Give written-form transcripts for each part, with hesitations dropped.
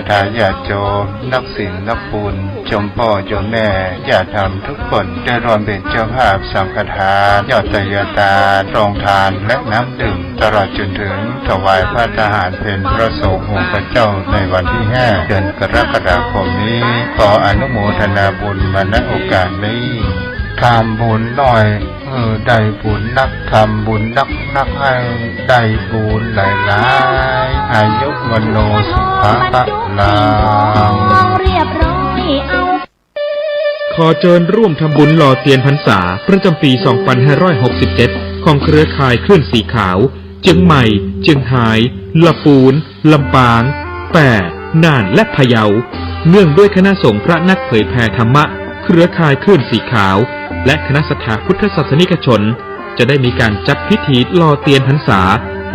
ทาญาติโยมนักศิลป์นักบุญจมพ่อโยมแม่ญาติธรรมทุกคนได้รวมเป็นเจ้าภาพสังฆทานยอดตยตาโรงทานและน้ำดื่มตลอดจนถึงถวายพระทหารเพลพระสงฆ์องค์พระเจ้าในวันที่5 เดือนกรกฎาคมนี้ขออนุโมทนาบุญมาณโอกาสนี้ทำบุญหน่อยได้บุญนักทำบุญนักให้ได้บุญหลายๆอายุวันโนสุขะลังขอเชิญร่วมทำบุญหล่อเทียนพรรษาประจำปี 2567 ของเครือข่ายคลื่นสีขาวเชียงใหม่เชียงรายลำพูนลำปางแปร่น่านและพะเยาเนื่องด้วยคณะสงฆ์พระนักเผยแผ่ธรรมะเครือข่ายคลื่นสีขาวและคณะศรัทธาพุทธศาสนิกชนจะได้มีการจัดพิธีหล่อเทียนพรรษา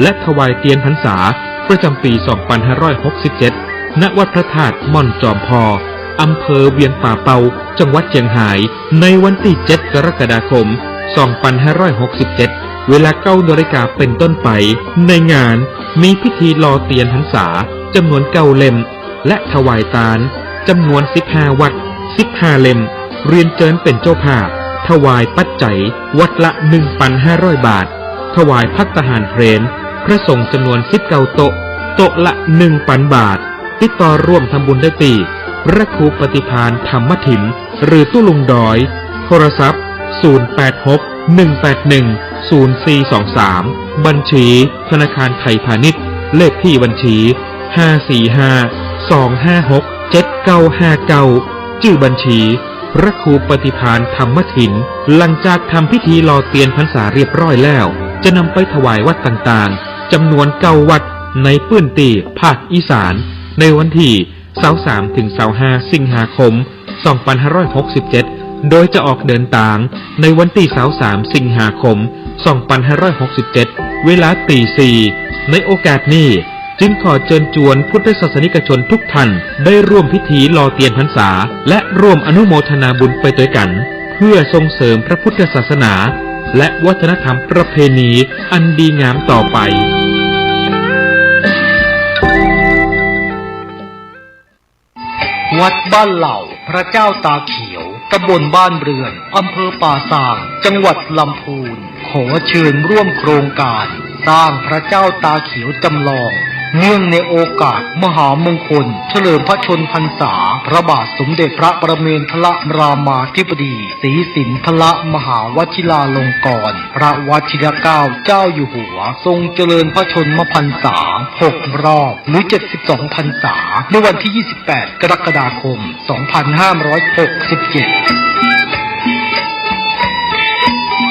และถวายเทียนพรรษาประจำปี 2567 ณ วัดพระธาตุม่อนจอมพออำเภอเวียงป่าเปาจังหวัดเชียงรายในวันที่ 7 กรกฎาคม 2567 เวลา 9 น.เป็นต้นไปในงานมีพิธีหล่อเทียนพรรษาจำนวน 9 เล่มและถวายทานจำนวน 15 วัด 15 เล่มเรียนเชิญเป็นเจ้าภาพถวายปัจจัยวัดละ 1,500 บาทถวายภัตตาหารเพลนพระสงฆ์จำนวน 19 โต๊ะละ 1,000 บาทติดต่อร่วมทำบุญได้ที่พระครูปฏิภาณธรรมถินหรือตู้ลุงดอยโทรศัพท์ 086-181-0423 บัญชีธนาคารไทยพาณิชย์เลขที่บัญชี 545-256-7959 ชื่อบัญชีพระครูปฏิภาณธรรมถินหลังจากทำพิธีหล่อเทียนพรรษาเรียบร้อยแล้วจะนำไปถวายวัดต่างๆจำนวน9 วัดในพื้นที่ภาคอีสานในวันที่23 ถึง 25 สิงหาคม 2567 โดยจะออกเดินทางในวันที่23 สิงหาคม 2567 เวลาตี 4 ในโอกาสนี้จึงขอเชิญชวนพุทธศาสนิกชนทุกท่านได้ร่วมพิธีหล่อเทียนพรรษาและร่วมอนุโมทนาบุญไปด้วยกันเพื่อส่งเสริมพระพุทธศาสนาและวัฒนธรรมประเพณีอันดีงามต่อไปวัดบ้านเหล่าพระเจ้าตาเขียวตำบลบ้านเรือนอำเภอป่าซางจังหวัดลำพูนขอเชิญร่วมโครงการสร้างพระเจ้าตาเขียวจำลองเนื่องในโอกาสมหามงคลเฉลิมพระชนพรรษาพระบาทสมเด็จพระประเมนทรรามาธิบดีศรีสินธรมหาวชิราลงกรณ์พระวชิรเกล้าเจ้าอยู่หัวทรงเจริญพระชนมพรรษา6 รอบหรือ72 พรรษาในวันที่ 28 กรกฎาคม 2567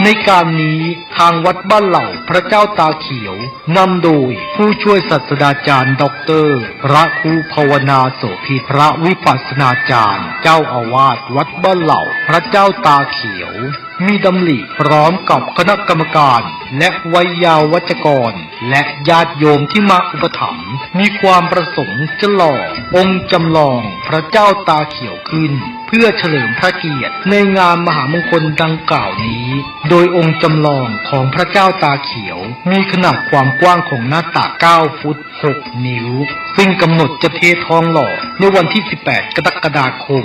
ในการนี้ทางวัดบ้านเหล่าพระเจ้าตาเขียวนำโดยผู้ช่วยศาสตราจารย์ด็อกเตอร์พระครูภาวนาโสภิตพระวิปัสสนาจารย์เจ้าอาวาสวัดบ้านเหล่าพระเจ้าตาเขียวมีดำริพร้อมกับคณะกรรมการและวัยยาวัจกรและญาติโยมที่มาอุปถัมภ์มีความประสงค์จะหล่อองค์จำลองพระเจ้าตาเขียวขึ้นเพื่อเฉลิมพระเกียรติในงานมหามงคลดังกล่าวนี้โดยองค์จำลองของพระเจ้าตาเขียวมีขนาดความกว้างของหน้าตัก9 ฟุต 6 นิ้วซึ่งกำหนดจะเททองหล่อในวันที่ 18 กรกฎาคม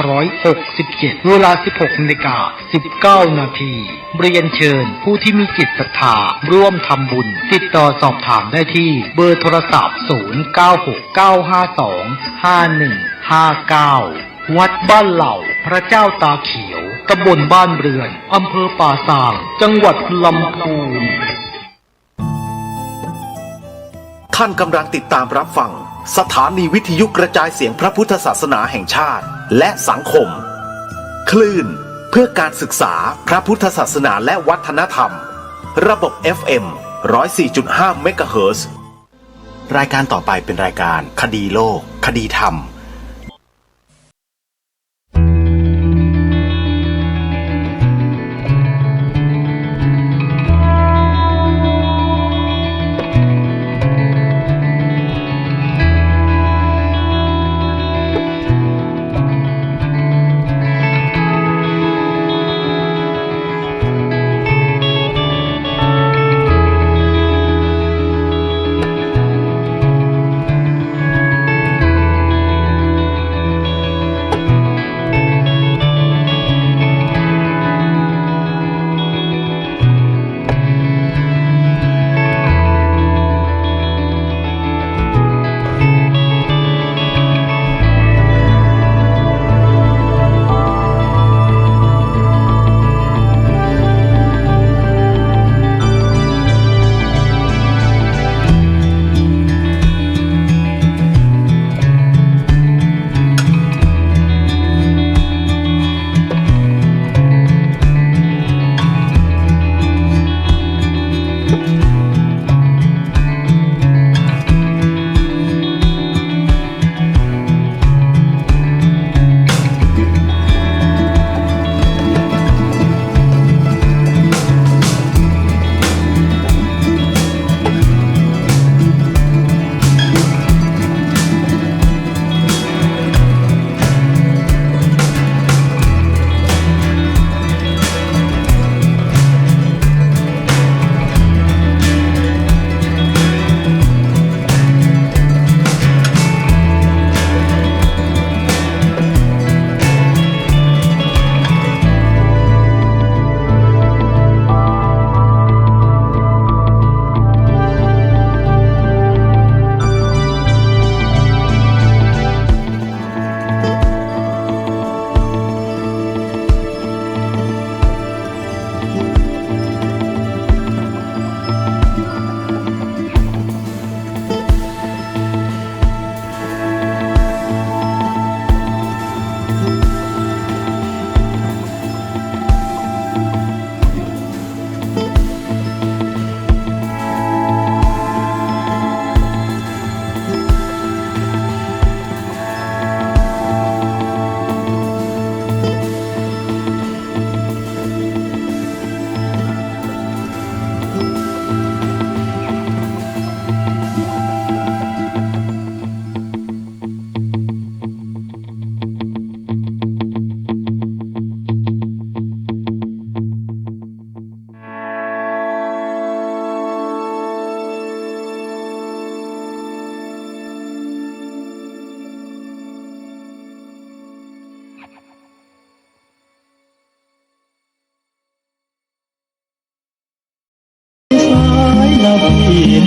2567 เวลา 16:19 นาทีเรียนเชิญผู้ที่มีจิตศรัทธาร่วมทำบุญติดต่อสอบถามได้ที่เบอร์โทรศัพท์ 0969525159 วัดบ้านเหล่าพระเจ้าตาเขียวตำบลบ้านเรือนอำเภอป่าซางจังหวัดลำพูนท่านกำลังติดตามรับฟังสถานีวิทยุกระจายเสียงพระพุทธศาสนาแห่งชาติและสังคมคลื่นเพื่อการศึกษาพระพุทธศาสนาและวัฒนธรรมระบบ FM 104.5 เมกะเฮิรตซ์รายการต่อไปเป็นรายการคดีโลกคดีธรรม ค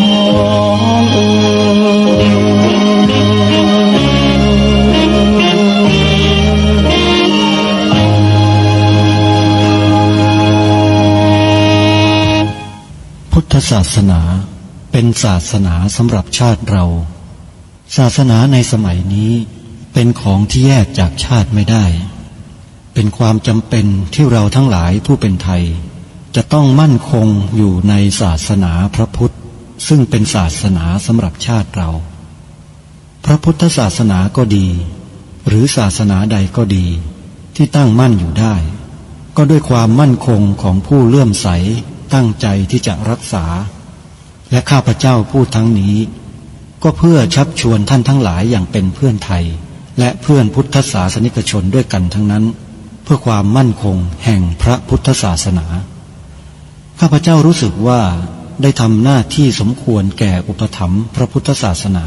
น้องเอ๋ยพุทธศาสนาเป็นศาสนาสำหรับชาติเราศาสนาในสมัยนี้เป็นของที่แยกจากชาติไม่ได้เป็นความจำเป็นที่เราทั้งหลายผู้เป็นไทยจะต้องมั่นคงอยู่ในศาสนาพระพุทธซึ่งเป็นศาสนาสำหรับชาติเราพระพุทธศาสนาก็ดีหรือศาสนาใดก็ดีที่ตั้งมั่นอยู่ได้ก็ด้วยความมั่นคงของผู้เลื่อมใสตั้งใจที่จะรักษาและข้าพเจ้าพูดทั้งนี้ก็เพื่อชักชวนท่านทั้งหลายอย่างเป็นเพื่อนไทยและเพื่อนพุทธศาสนิกชนด้วยกันทั้งนั้นเพื่อความมั่นคงแห่งพระพุทธศาสนาข้าพเจ้ารู้สึกว่าได้ทำหน้าที่สมควรแก่อุปถัมภ์พระพุทธศาสนา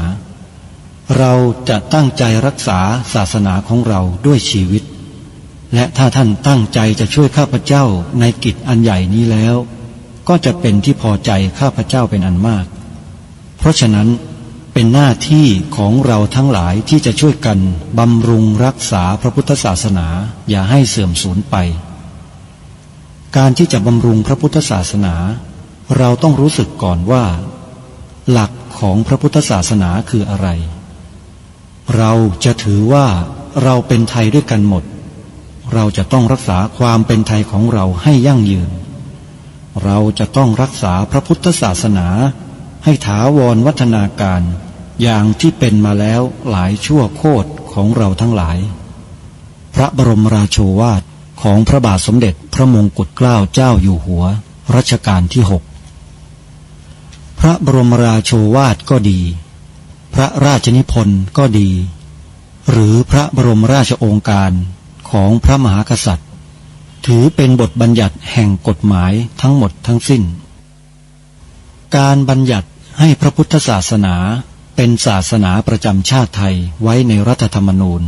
เราจะตั้งใจรักษาศาสนาของเราด้วยชีวิตและถ้าท่านตั้งใจจะช่วยข้าพเจ้าในกิจอันใหญ่นี้แล้วก็จะเป็นที่พอใจข้าพเจ้าเป็นอันมากเพราะฉะนั้นเป็นหน้าที่ของเราทั้งหลายที่จะช่วยกันบำรุงรักษาพระพุทธศาสนาอย่าให้เสื่อมสูญไปการที่จะบำรุงพระพุทธศาสนาเราต้องรู้สึกก่อนว่าหลักของพระพุทธศาสนาคืออะไรเราจะถือว่าเราเป็นไทยด้วยกันหมดเราจะต้องรักษาความเป็นไทยของเราให้ยั่งยืนเราจะต้องรักษาพระพุทธศาสนาให้ถาวรวัฒนาการอย่างที่เป็นมาแล้วหลายชั่วโคตรของเราทั้งหลายพระบรมราโชวาทของพระบาทสมเด็จพระมงกุฎเกล้าเจ้าอยู่หัวรัชกาลที่ 6พระบรมราโชวาทก็ดีพระราชนิพนธ์ก็ดีหรือพระบรมราชโองการของพระมหากษัตริย์ถือเป็นบทบัญญัติแห่งกฎหมายทั้งหมดทั้งสิ้นการบัญญัติให้พระพุทธศาสนาเป็นศาสนาประจำชาติไทยไว้ในรัฐธรรมนูญ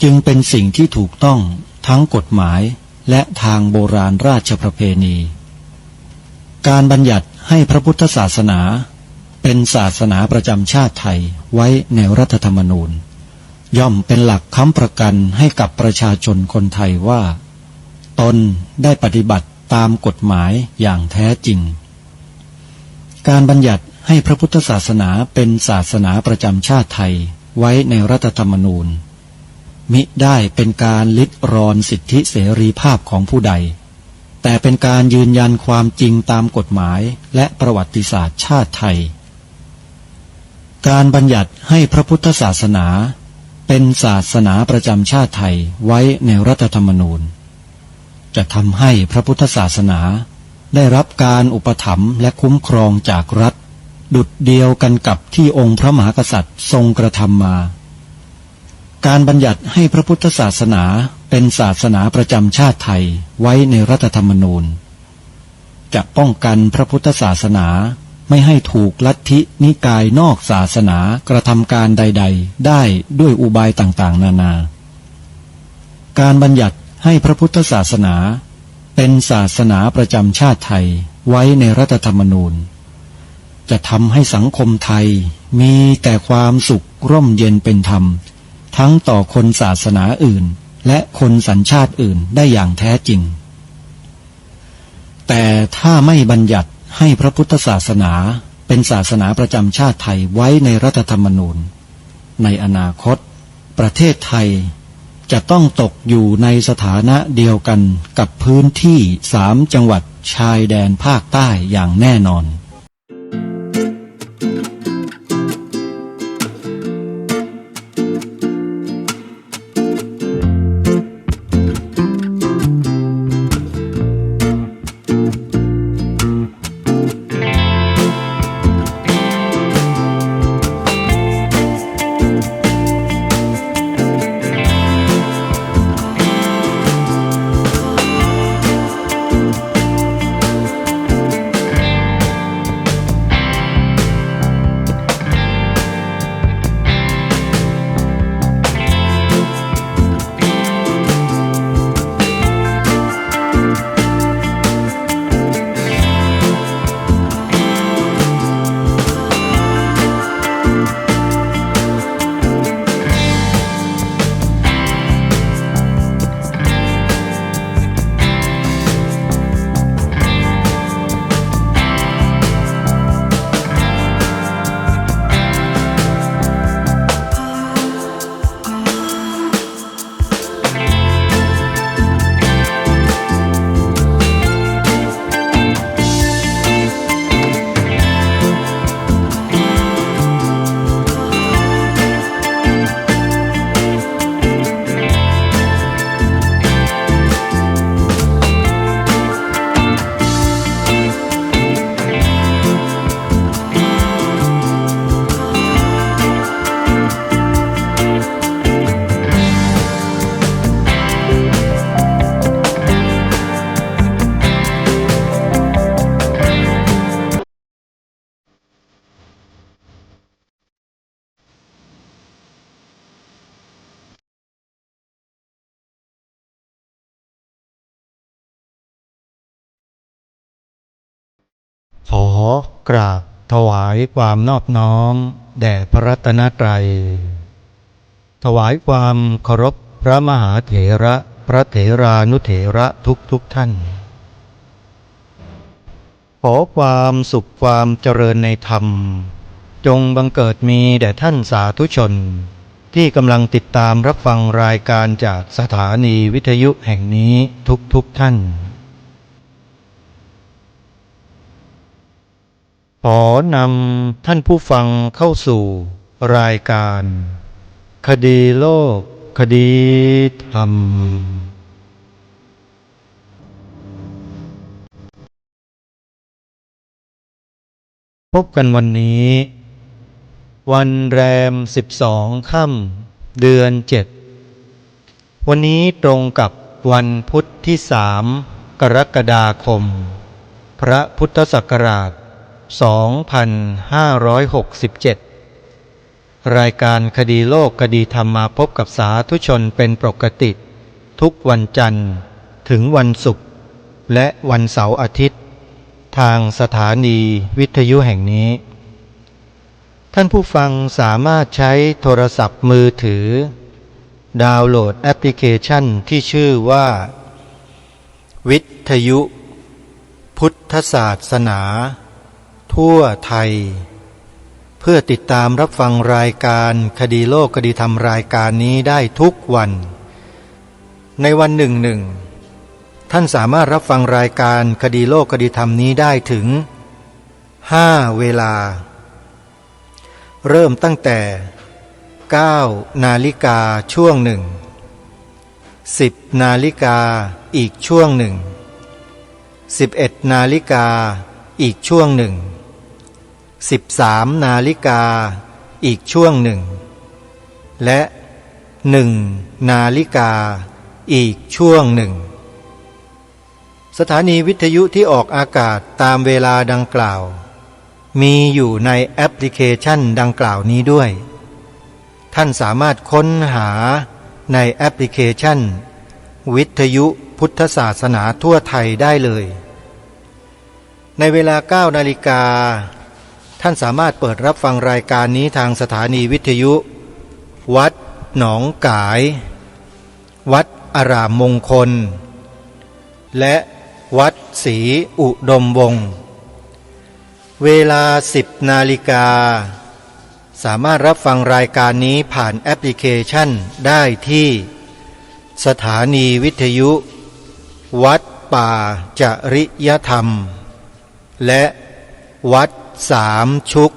จึงเป็นสิ่งที่ถูกต้องทั้งกฎหมายและทางโบราณราชประเพณีการบัญญัติให้พระพุทธศาสนาเป็นศาสนาประจำชาติไทยไว้ในรัฐธรรมนูญย่อมเป็นหลักค้ำประกันให้กับประชาชนคนไทยว่าตนได้ปฏิบัติตามกฎหมายอย่างแท้จริงการบัญญัติให้พระพุทธศาสนาเป็นศาสนาประจำชาติไทยไว้ในรัฐธรรมนูญมิได้เป็นการลิดรอนสิทธิเสรีภาพของผู้ใดแต่เป็นการยืนยันความจริงตามกฎหมายและประวัติศาสตร์ชาติไทยการบัญญัติให้พระพุทธศาสนาเป็นศาสนาประจำชาติไทยไว้ในรัฐธรรมนูญจะทำให้พระพุทธศาสนาได้รับการอุปถัมภ์และคุ้มครองจากรัฐดุจเดียวกันกับที่องค์พระมหากษัตริย์ทรงกระทำมาการบัญญัติให้พระพุทธศาสนาเป็นศาสนาประจำชาติไทยไว้ในรัฐธรรมนูญจะป้องกันพระพุทธศาสนาไม่ให้ถูกลัทธินิกายนอกศาสนากระทำการใดๆได้ด้วยอุบายต่างๆนานาการบัญญัติให้พระพุทธศาสนาเป็นศาสนาประจำชาติไทยไว้ในรัฐธรรมนูญจะทำให้สังคมไทยมีแต่ความสุขร่มเย็นเป็นธรรมทั้งต่อคนศาสนาอื่นและคนสัญชาติอื่นได้อย่างแท้จริงแต่ถ้าไม่บัญญัติให้พระพุทธศาสนาเป็นศาสนาประจำชาติไทยไว้ในรัฐธรรมนูญในอนาคตประเทศไทยจะต้องตกอยู่ในสถานะเดียวกันกับพื้นที่3 จังหวัดชายแดนภาคใต้อย่างแน่นอน ขอกราบถวายความนอบน้อมแด่พระรัตนตรัยถวายความเคารพพระมหาเถระพระเถรานุเถระทุกท่านขอความสุขความเจริญในธรรมจงบังเกิดมีแด่ท่านสาธุชนที่กำลังติดตามรับฟังรายการจากสถานีวิทยุแห่งนี้ทุกท่านขอนำท่านผู้ฟังเข้าสู่รายการคดีโลกคดีธรรมพบกันวันนี้วันแรม12 ค่ำเดือน 7วันนี้ตรงกับวันพุธที่3 กรกฎาคมพระพุทธศักราช2567รายการคดีโลกคดีธรรมมาพบกับสาธุชนเป็นปกติทุกวันจันทร์ถึงวันศุกร์และวันเสาร์อาทิตย์ทางสถานีวิทยุแห่งนี้ท่านผู้ฟังสามารถใช้โทรศัพท์มือถือดาวน์โหลดแอปพลิเคชันที่ชื่อว่าวิทยุพุทธศาสนาทั่วไทยเพื่อติดตามรับฟังรายการคดีโลกคดีธรรมรายการนี้ได้ทุกวันในวันหนึ่งท่านสามารถรับฟังรายการคดีโลกคดีธรรมนี้ได้ถึง5 เวลาเริ่มตั้งแต่9 นาฬิกาช่วงหนึ่ง10 นาฬิกาอีกช่วงหนึ่ง11 นาฬิกาอีกช่วงหนึ่ง13 นาฬิกาอีกช่วงหนึ่งและ1 นาฬิกาอีกช่วงหนึ่งสถานีวิทยุที่ออกอากาศตามเวลาดังกล่าวมีอยู่ในแอปพลิเคชันดังกล่าวนี้ด้วยท่านสามารถค้นหาในแอปพลิเคชันวิทยุพุทธศาสนาทั่วไทยได้เลยในเวลา 9 นาฬิกาท่านสามารถเปิดรับฟังรายการนี้ทางสถานีวิทยุวัดหนองกายวัดอารามมงคลและวัดศรีอุดมวงศ์เวลา 10 นาฬิกาสามารถรับฟังรายการนี้ผ่านแอปพลิเคชันได้ที่สถานีวิทยุวัดป่าจริยธรรมและวัดสามชุก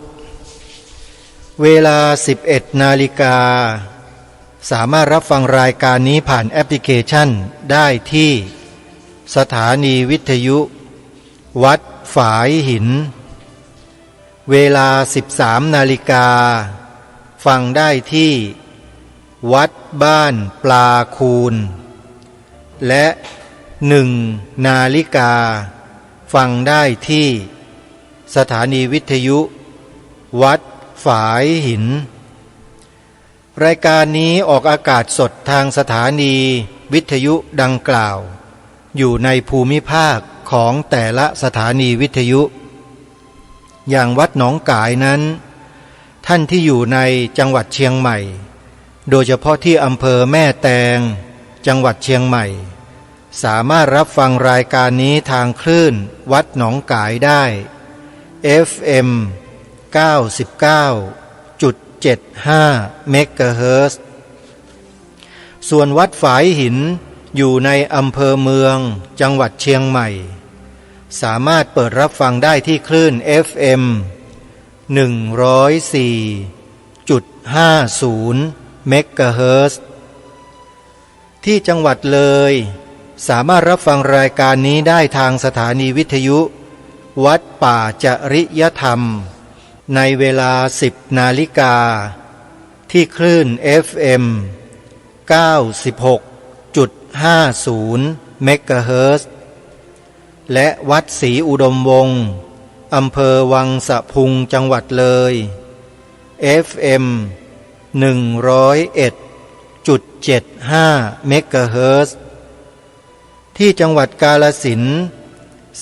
เวลา 11 นาฬิกาสามารถรับฟังรายการนี้ผ่านแอปพลิเคชันได้ที่สถานีวิทยุวัดฝายหินเวลา 13 นาฬิกาฟังได้ที่วัดบ้านปลาคูนและ1 นาฬิกาฟังได้ที่สถานีวิทยุวัดฝายหินรายการนี้ออกอากาศสดทางสถานีวิทยุดังกล่าวอยู่ในภูมิภาคของแต่ละสถานีวิทยุอย่างวัดหนองกายนั้นท่านที่อยู่ในจังหวัดเชียงใหม่โดยเฉพาะที่อำเภอแม่แตงจังหวัดเชียงใหม่สามารถรับฟังรายการนี้ทางคลื่นวัดหนองกายได้ FM 99.75 เมกะเฮิรตซ์ส่วนวัดฝายหินอยู่ในอำเภอเมืองจังหวัดเชียงใหม่สามารถเปิดรับฟังได้ที่คลื่น FM 104.50 เมกะเฮิรตซ์ที่จังหวัดเลยสามารถรับฟังรายการนี้ได้ทางสถานีวิทยุวัดป่าจริยธรรมในเวลา 10 นาฬิกาที่คลื่น FM 96.50 เมกะเฮิรตซ์และวัดศรีอุดมวงศ์อำเภอวังสะพุงจังหวัดเลย FM 101.75 เมกะเฮิรตซ์ที่จังหวัดกาฬสินธุ์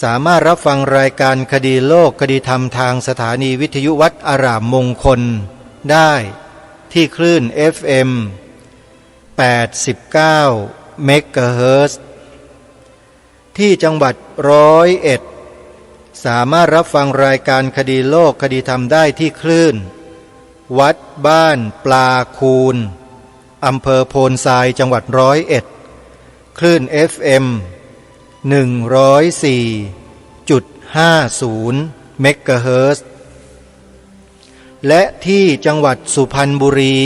สามารถรับฟังรายการคดีโลกคดีธรรมทางสถานีวิทยุวัดอารามมงคลได้ที่คลื่น FM 89 เมกะเฮิรตซ์ที่จังหวัด101สามารถรับฟังรายการคดีโลกคดีธรรมได้ที่คลื่นวัดบ้านปลาคูนอำเภอโพนทรายจังหวัด101คลื่น FM 104.50 เมกะเฮิรตซ์และที่จังหวัดสุพรรณบุรี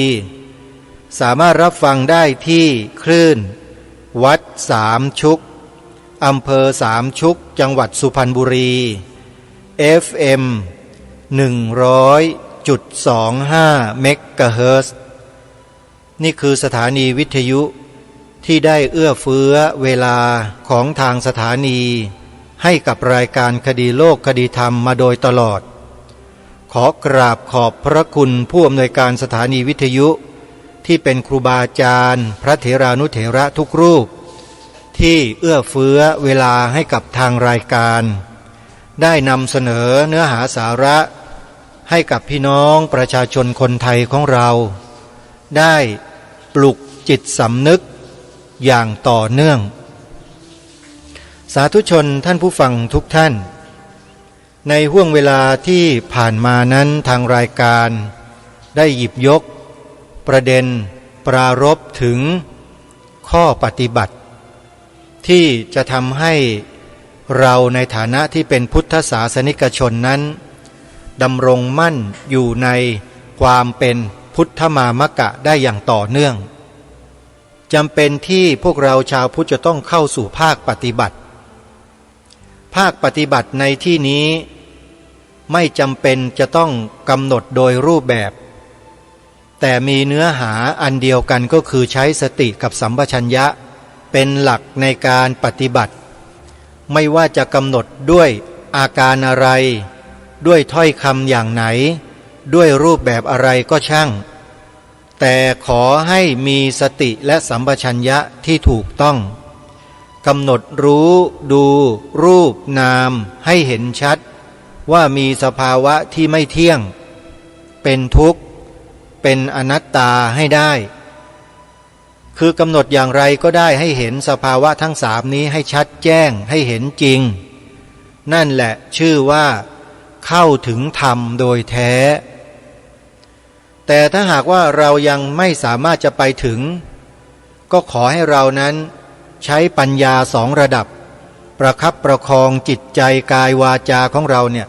สามารถรับฟังได้ที่คลื่นวัดสามชุกอำเภอสามชุกจังหวัดสุพรรณบุรี FM 100.25 เมกะเฮิรตซ์นี่คือสถานีวิทยุที่ได้เอื้อเฟื้อเวลาของทางสถานีให้กับรายการคดีโลกคดีธรรมมาโดยตลอดขอกราบขอบพระคุณผู้อำนวยการสถานีวิทยุที่เป็นครูบาอาจารย์พระเถรานุเถระทุกรูปที่เอื้อเฟื้อเวลาให้กับทางรายการได้นำเสนอเนื้อหาสาระให้กับพี่น้องประชาชนคนไทยของเราได้ปลุกจิตสำนึกอย่างต่อเนื่องสาธุชนท่านผู้ฟังทุกท่านในห่วงเวลาที่ผ่านมานั้นทางรายการได้หยิบยกประเด็นปรารภถึงข้อปฏิบัติที่จะทำให้เราในฐานะที่เป็นพุทธศาสนิกชนนั้นดำรงมั่นอยู่ในความเป็นพุทธมามกะได้อย่างต่อเนื่องจำเป็นที่พวกเราชาวพุทธจะต้องเข้าสู่ภาคปฏิบัติภาคปฏิบัติในที่นี้ไม่จำเป็นจะต้องกำหนดโดยรูปแบบแต่มีเนื้อหาอันเดียวกันก็คือใช้สติกับสัมปชัญญะเป็นหลักในการปฏิบัติไม่ว่าจะกำหนดด้วยอาการอะไรด้วยถ้อยคำอย่างไหนด้วยรูปแบบอะไรก็ช่างแต่ขอให้มีสติและสัมปชัญญะที่ถูกต้องกำหนดรู้ดูรูปนามให้เห็นชัดว่ามีสภาวะที่ไม่เที่ยงเป็นทุกข์เป็นอนัตตาให้ได้คือกำหนดอย่างไรก็ได้ให้เห็นสภาวะทั้งสามนี้ให้ชัดแจ้งให้เห็นจริงนั่นแหละชื่อว่าเข้าถึงธรรมโดยแท้แต่ถ้าหากว่าเรายังไม่สามารถจะไปถึงก็ขอให้เรานั้นใช้ปัญญาสองระดับประคับประคองจิตใจกายวาจาของเราเนี่ย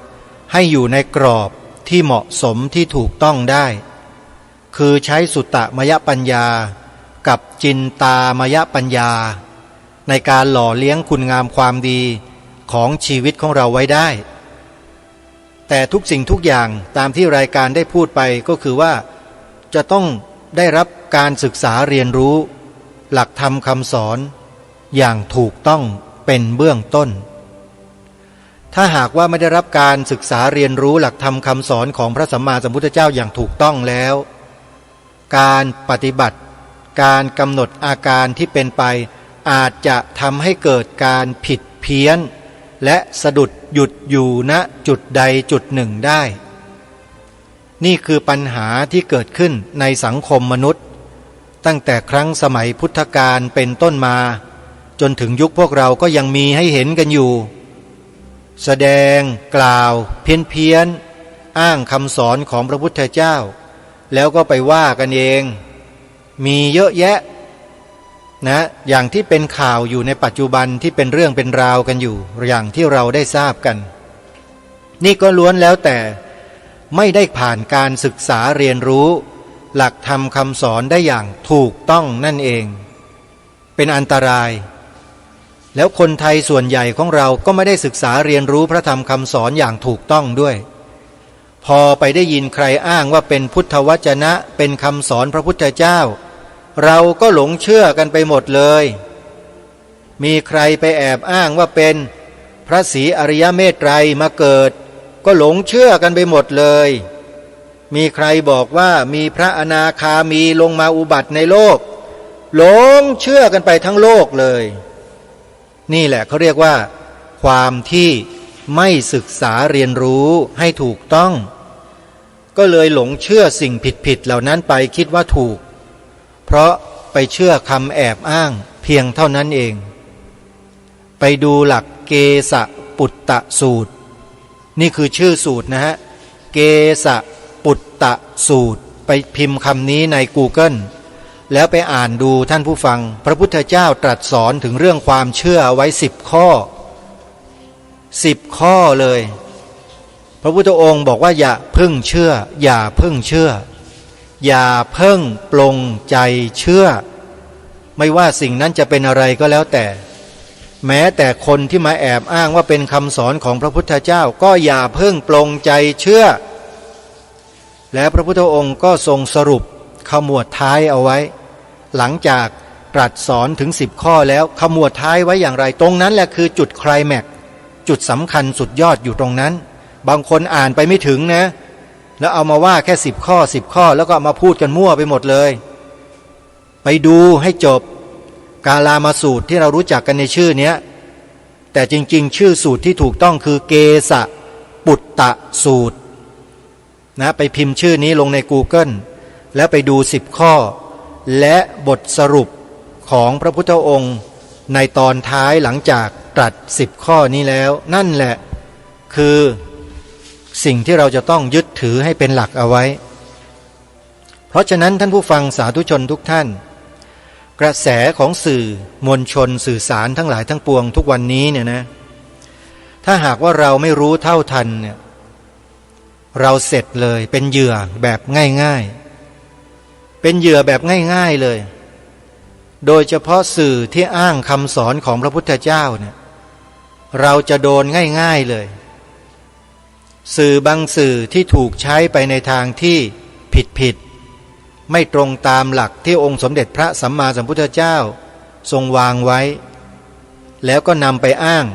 ให้อยู่ในกรอบที่เหมาะสมที่ถูกต้องได้คือใช้สุตตมยปัญญากับจินตามยปัญญาในการหล่อเลี้ยงคุณงามความดีของชีวิตของเราไว้ได้แต่ทุกสิ่งทุกอย่างตามที่รายการได้พูดไปก็คือว่าจะต้องได้รับการศึกษาเรียนรู้หลักธรรมคำสอนอย่างถูกต้องเป็นเบื้องต้นถ้าหากว่าไม่ได้รับการศึกษาเรียนรู้หลักธรรมคำสอนของพระสัมมาสัมพุทธเจ้าอย่างถูกต้องแล้วการปฏิบัติการกำหนดอาการที่เป็นไปอาจจะทำให้เกิดการผิดเพี้ยนและสะดุดหยุดอยู่ณจุดใดจุดหนึ่งได้นี่คือปัญหาที่เกิดขึ้นในสังคมมนุษย์ตั้งแต่ครั้งสมัยพุทธกาลเป็นต้นมาจนถึงยุคพวกเราก็ยังมีให้เห็นกันอยู่แสดงกล่าวเพี้ยนอ้างคำสอนของพระพุทธเจ้าแล้วก็ไปว่ากันเองมีเยอะแยะนะอย่างที่เป็นข่าวอยู่ในปัจจุบันที่เป็นเรื่องเป็นราวกันอยู่อย่างที่เราได้ทราบกันนี่ก็ล้วนแล้วแต่ไม่ได้ผ่านการศึกษาเรียนรู้หลักธรรมคำสอนได้อย่างถูกต้องนั่นเองเป็นอันตรายแล้วคนไทยส่วนใหญ่ของเราก็ไม่ได้ศึกษาเรียนรู้พระธรรมคำสอนอย่างถูกต้องด้วยพอไปได้ยินใครอ้างว่าเป็นพุทธวจนะเป็นคำสอนพระพุทธเจ้าเราก็หลงเชื่อกันไปหมดเลยมีใครไปแอบอ้างว่าเป็นพระศรีอริยเมตไตรมาเกิดก็หลงเชื่อกันไปหมดเลยมีใครบอกว่ามีพระอนาคามีลงมาอุบัติในโลกหลงเชื่อกันไปทั้งโลกเลยนี่แหละเขาเรียกว่าค ความที่ไม่ศึกษาเรียนรู้ให้ถูกต้องก็เลยหลงเชื่อสิ่งผิดๆเหล่านั้นไปคิดว่าถูกเพราะไปเชื่อคำแอบอ้างเพียงเท่านั้นเองไปดูหลักเกสปุตตะสูตรนี่คือชื่อสูตรนะฮะเกสปุตตะสูตรไปพิมพ์คำนี้ใน Google แล้วไปอ่านดูท่านผู้ฟังพระพุทธเจ้าตรัสสอนถึงเรื่องความเชื่อไว้10 ข้อ10 ข้อเลยพระพุทธองค์บอกว่าอย่าเพิ่งเชื่ออย่าเพิ่งเชื่ออย่าเพิ่งปลงใจเชื่อไม่ว่าสิ่งนั้นจะเป็นอะไรก็แล้วแต่แม้แต่คนที่มาแอบอ้างว่าเป็นคำสอนของพระพุทธเจ้าก็อย่าเพิ่งปลงใจเชื่อและพระพุทธองค์ก็ทรงสรุปขมวดท้ายเอาไว้หลังจากตรัสสอนถึง10 ข้อแล้วขมวดท้ายไว้อย่างไรตรงนั้นแหละคือจุดไคลแม็กซ์จุดสำคัญสุดยอดอยู่ตรงนั้นบางคนอ่านไปไม่ถึงนะแล้วเอามาว่าแค่10 ข้อ10 ข้อแล้วก็มาพูดกันมั่วไปหมดเลยไปดูให้จบกาลามาสูตรที่เรารู้จักกันในชื่อเนี้ยแต่จริงๆชื่อสูตรที่ถูกต้องคือเกสปุตตะสูตรนะไปพิมพ์ชื่อนี้ลงใน Google แล้วไปดู10 ข้อและบทสรุปของพระพุทธองค์ในตอนท้ายหลังจากตรัส10 ข้อนี้แล้วนั่นแหละคือสิ่งที่เราจะต้องยึดถือให้เป็นหลักเอาไว้เพราะฉะนั้นท่านผู้ฟังสาธุชนทุกท่านกระแสของสื่อมวลชนสื่อสารทั้งหลายทั้งปวงทุกวันนี้เนี่ยนะถ้าหากว่าเราไม่รู้เท่าทันเนี่ยเราเสร็จเลยเป็นเหยื่อแบบง่ายๆเป็นเหยื่อแบบง่ายๆเลยโดยเฉพาะสื่อที่อ้างคำสอนของพระพุทธเจ้าเนี่ยเราจะโดนง่ายๆเลยสื่อบางสื่อที่ถูกใช้ไปในทางที่ผิดไม่ตรงตามหลักที่องค์สมเด็จพระสัมมาสัมพุทธเจ้าทรงวางไว้แล้วก็นำไปอ้าง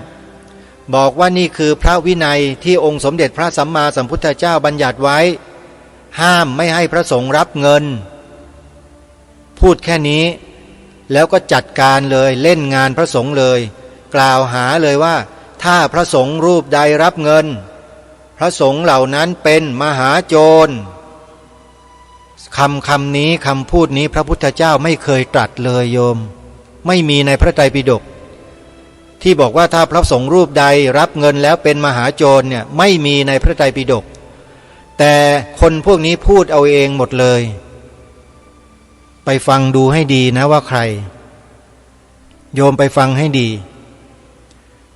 บอกว่านี่คือพระวินัยที่องค์สมเด็จพระสัมมาสัมพุทธเจ้าบัญญัติไว้ห้ามไม่ให้พระสงฆ์รับเงินพูดแค่นี้แล้วก็จัดการเลยเล่นงานพระสงฆ์เลยกล่าวหาเลยว่าถ้าพระสงฆ์รูปใดรับเงินพระสงฆ์เหล่านั้นเป็นมหาโจรคำนี้คำพูดนี้พระพุทธเจ้าไม่เคยตรัสเลยโยมไม่มีในพระไตรปิฎกที่บอกว่าถ้าพระสงฆ์รูปใดรับเงินแล้วเป็นมหาโจรเนี่ยไม่มีในพระไตรปิฎกแต่คนพวกนี้พูดเอาเองหมดเลยไปฟังดูให้ดีนะว่าใครโยมไปฟังให้ดี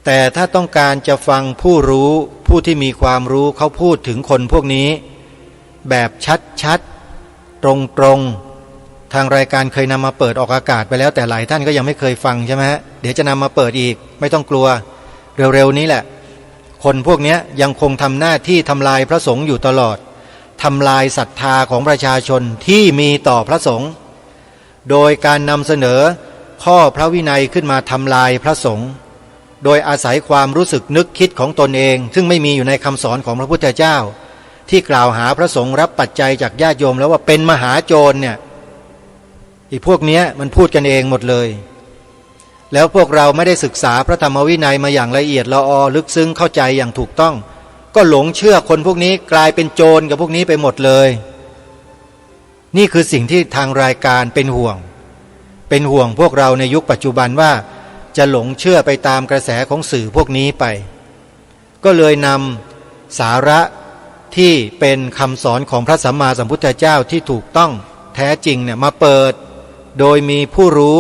แต่ถ้าต้องการจะฟังผู้รู้ผู้ที่มีความรู้เขาพูดถึงคนพวกนี้แบบชัดๆตรงๆทางรายการเคยนำมาเปิดออกอากาศไปแล้วแต่หลายท่านก็ยังไม่เคยฟังใช่ไหมฮะเดี๋ยวจะนำมาเปิดอีกไม่ต้องกลัวเร็วๆนี้แหละคนพวกนี้ยังคงทำหน้าที่ทำลายพระสงฆ์อยู่ตลอดทำลายศรัทธาของประชาชนที่มีต่อพระสงฆ์โดยการนำเสนอข้อพระวินัยขึ้นมาทำลายพระสงฆ์โดยอาศัยความรู้สึกนึกคิดของตนเองซึ่งไม่มีอยู่ในคำสอนของพระพุทธเจ้าที่กล่าวหาพระสงฆ์รับปัจจัยจากญาติโยมแล้วว่าเป็นมหาโจรเนี่ยอีพวกเนี้ยมันพูดกันเองหมดเลยแล้วพวกเราไม่ได้ศึกษาพระธรรมวินัยมาอย่างละเอียดละออลึกซึ้งเข้าใจอย่างถูกต้องก็หลงเชื่อคนพวกนี้กลายเป็นโจรกับพวกนี้ไปหมดเลยนี่คือสิ่งที่ทางรายการเป็นห่วงพวกเราในยุคปัจจุบันว่าจะหลงเชื่อไปตามกระแสของสื่อพวกนี้ไปก็เลยนำสาระที่เป็นคำสอนของพระสัมมาสัมพุทธเจ้าที่ถูกต้องแท้จริงเนี่ยมาเปิดโดยมีผู้รู้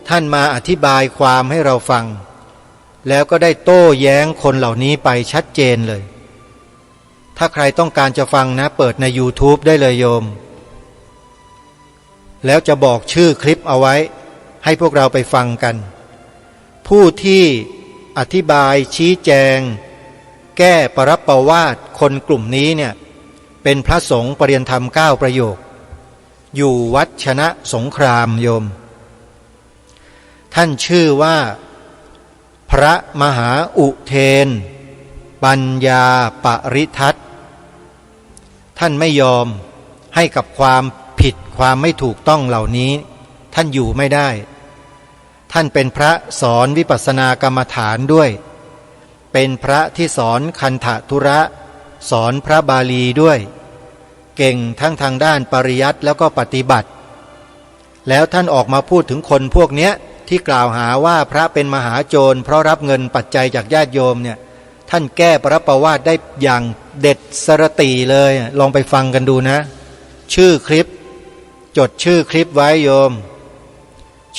ท่านมาอธิบายความให้เราฟังแล้วก็ได้โต้แย้งคนเหล่านี้ไปชัดเจนเลยถ้าใครต้องการจะฟังนะเปิดใน YouTube ได้เลยโยมแล้วจะบอกชื่อคลิปเอาไว้ให้พวกเราไปฟังกันผู้ที่อธิบายชี้แจงแก้ปรับประวาทคนกลุ่มนี้เนี่ยเป็นพระสงฆ์ปริยนธรรม9ประโยคอยู่วัดชนะสงครามโยมท่านชื่อว่าพระมหาอุเทนปัญญาปริทัศน์ท่านไม่ยอมให้กับความผิดความไม่ถูกต้องเหล่านี้ท่านอยู่ไม่ได้ท่านเป็นพระสอนวิปัสสนากรรมฐานด้วย เป็นพระที่สอนคันธทุระสอนพระบาลีด้วยเก่งทั้งทางด้านปริยัติแล้วก็ปฏิบัติแล้วท่านออกมาพูดถึงคนพวกเนี้ยที่กล่าวหาว่าพระเป็นมหาโจรเพราะรับเงินปัจจัยจากญาติโยมเนี่ยท่านแก้ปรับประวาทได้อย่างเด็ดสรติเลยลองไปฟังกันดูนะชื่อคลิปจดชื่อคลิปไว้โยม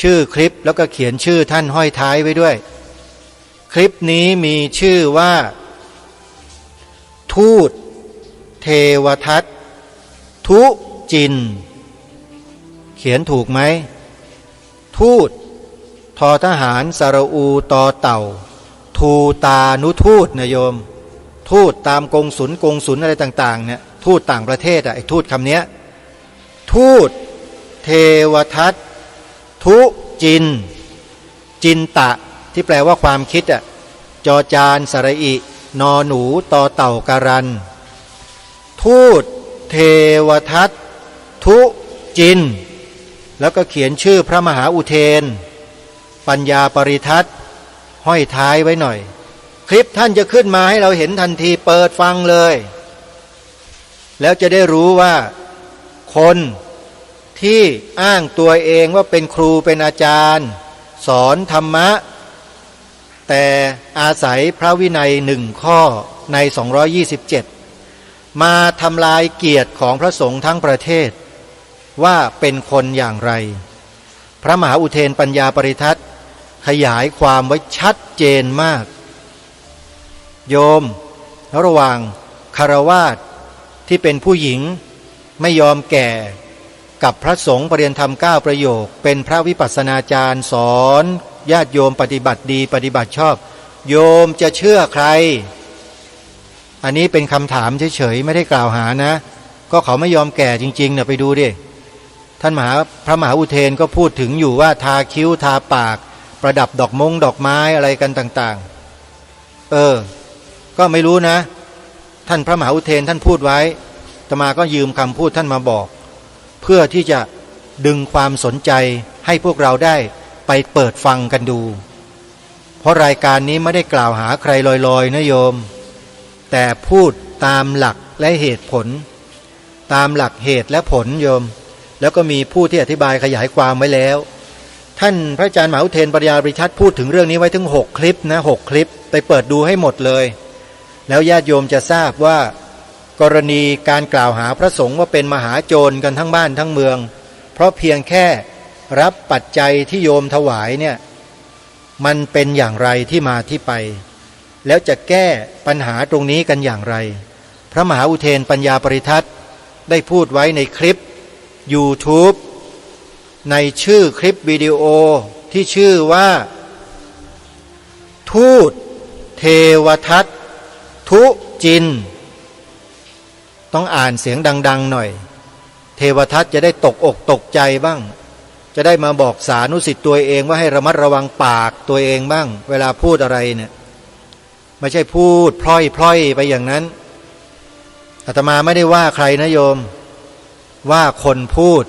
ชื่อคลิปแล้วก็เขียนชื่อท่านห้อยท้ายไว้ด้วยคลิปนี้มีชื่อว่าทูตเทวทัตทุจินเขียนถูกไหมทูตทอทหารสระอูตอเต่าทูตานุทูตนะโยมทูตตามกงสุลอะไรต่างๆเนี่ยทูตต่างประเทศไอ้ทูตคำเนี้ยทูตเทวทัตทุจินจินตะที่แปลว่าความคิดจอจานสระอินอหนูตอเต่าการันทูตเทวทัตทุจินแล้วก็เขียนชื่อพระมหาอุเทนปัญญาปริทัศน์ห้อยท้ายไว้หน่อยคลิปท่านจะขึ้นมาให้เราเห็นทันทีเปิดฟังเลยแล้วจะได้รู้ว่าคนที่อ้างตัวเองว่าเป็นครูเป็นอาจารย์สอนธรรมะแต่อาศัยพระวินัย1 ข้อใน227มาทำลายเกียรติของพระสงฆ์ทั้งประเทศว่าเป็นคนอย่างไรพระมหาอุเทนปัญญาปริทัศน์ขยายความไว้ชัดเจนมากโยมระหว่างคฤหัสถ์ที่เป็นผู้หญิงไม่ยอมแก่กับพระสงฆ์ปริยธรรม9 ประโยคเป็นพระวิปัสสนาจารย์สอนญาติโยมปฏิบัติดีปฏิบัติชอบโยมจะเชื่อใครอันนี้เป็นคำถามเฉยๆไม่ได้กล่าวหานะก็เขาไม่ยอมแก่จริงๆเนี่ยไปดูดิท่านพระมหาอุเทนก็พูดถึงอยู่ว่าทาคิ้วทาปากประดับดอกไม้อะไรกันต่างๆก็ไม่รู้นะท่านพระมหาอุเทนท่านพูดไว้อาตมาก็ยืมคำพูดท่านมาบอกเพื่อที่จะดึงความสนใจให้พวกเราได้ไปเปิดฟังกันดูเพราะรายการนี้ไม่ได้กล่าวหาใครลอยๆนะโยมแต่พูดตามหลักและเหตุผลตามหลักเหตุและผลโยมแล้วก็มีผู้ที่อธิบายขยายความไว้แล้วท่านพระอาจารย์มหาอุเทนปัญญาปริทัศน์พูดถึงเรื่องนี้ไว้ถึง6 คลิปนะ6 คลิปไปเปิดดูให้หมดเลยแล้วญาติโยมจะทราบว่ากรณีการกล่าวหาพระสงฆ์ว่าเป็นมหาโจรกันทั้งบ้านทั้งเมืองเพราะเพียงแค่รับปัจจัยที่โยมถวายเนี่ยมันเป็นอย่างไรที่มาที่ไปแล้วจะแก้ปัญหาตรงนี้กันอย่างไรพระมหาอุเทนปัญญาปริทัศน์ได้พูดไว้ในคลิป YouTube ในชื่อคลิปวิดีโอที่ชื่อว่าทูตเทวทัตทุจินต้องอ่านเสียงดังๆหน่อยเทวทัตจะได้ตกอกตกใจบ้างจะได้มาบอกสานุสิทธิ์ตัวเองว่าให้ระมัดระวังปากตัวเองบ้างเวลาพูดอะไรเนี่ยไม่ใช่พูดพล่อยๆไปอย่างนั้นอาตมาไม่ได้ว่าใครนะโยมว่าคนพูด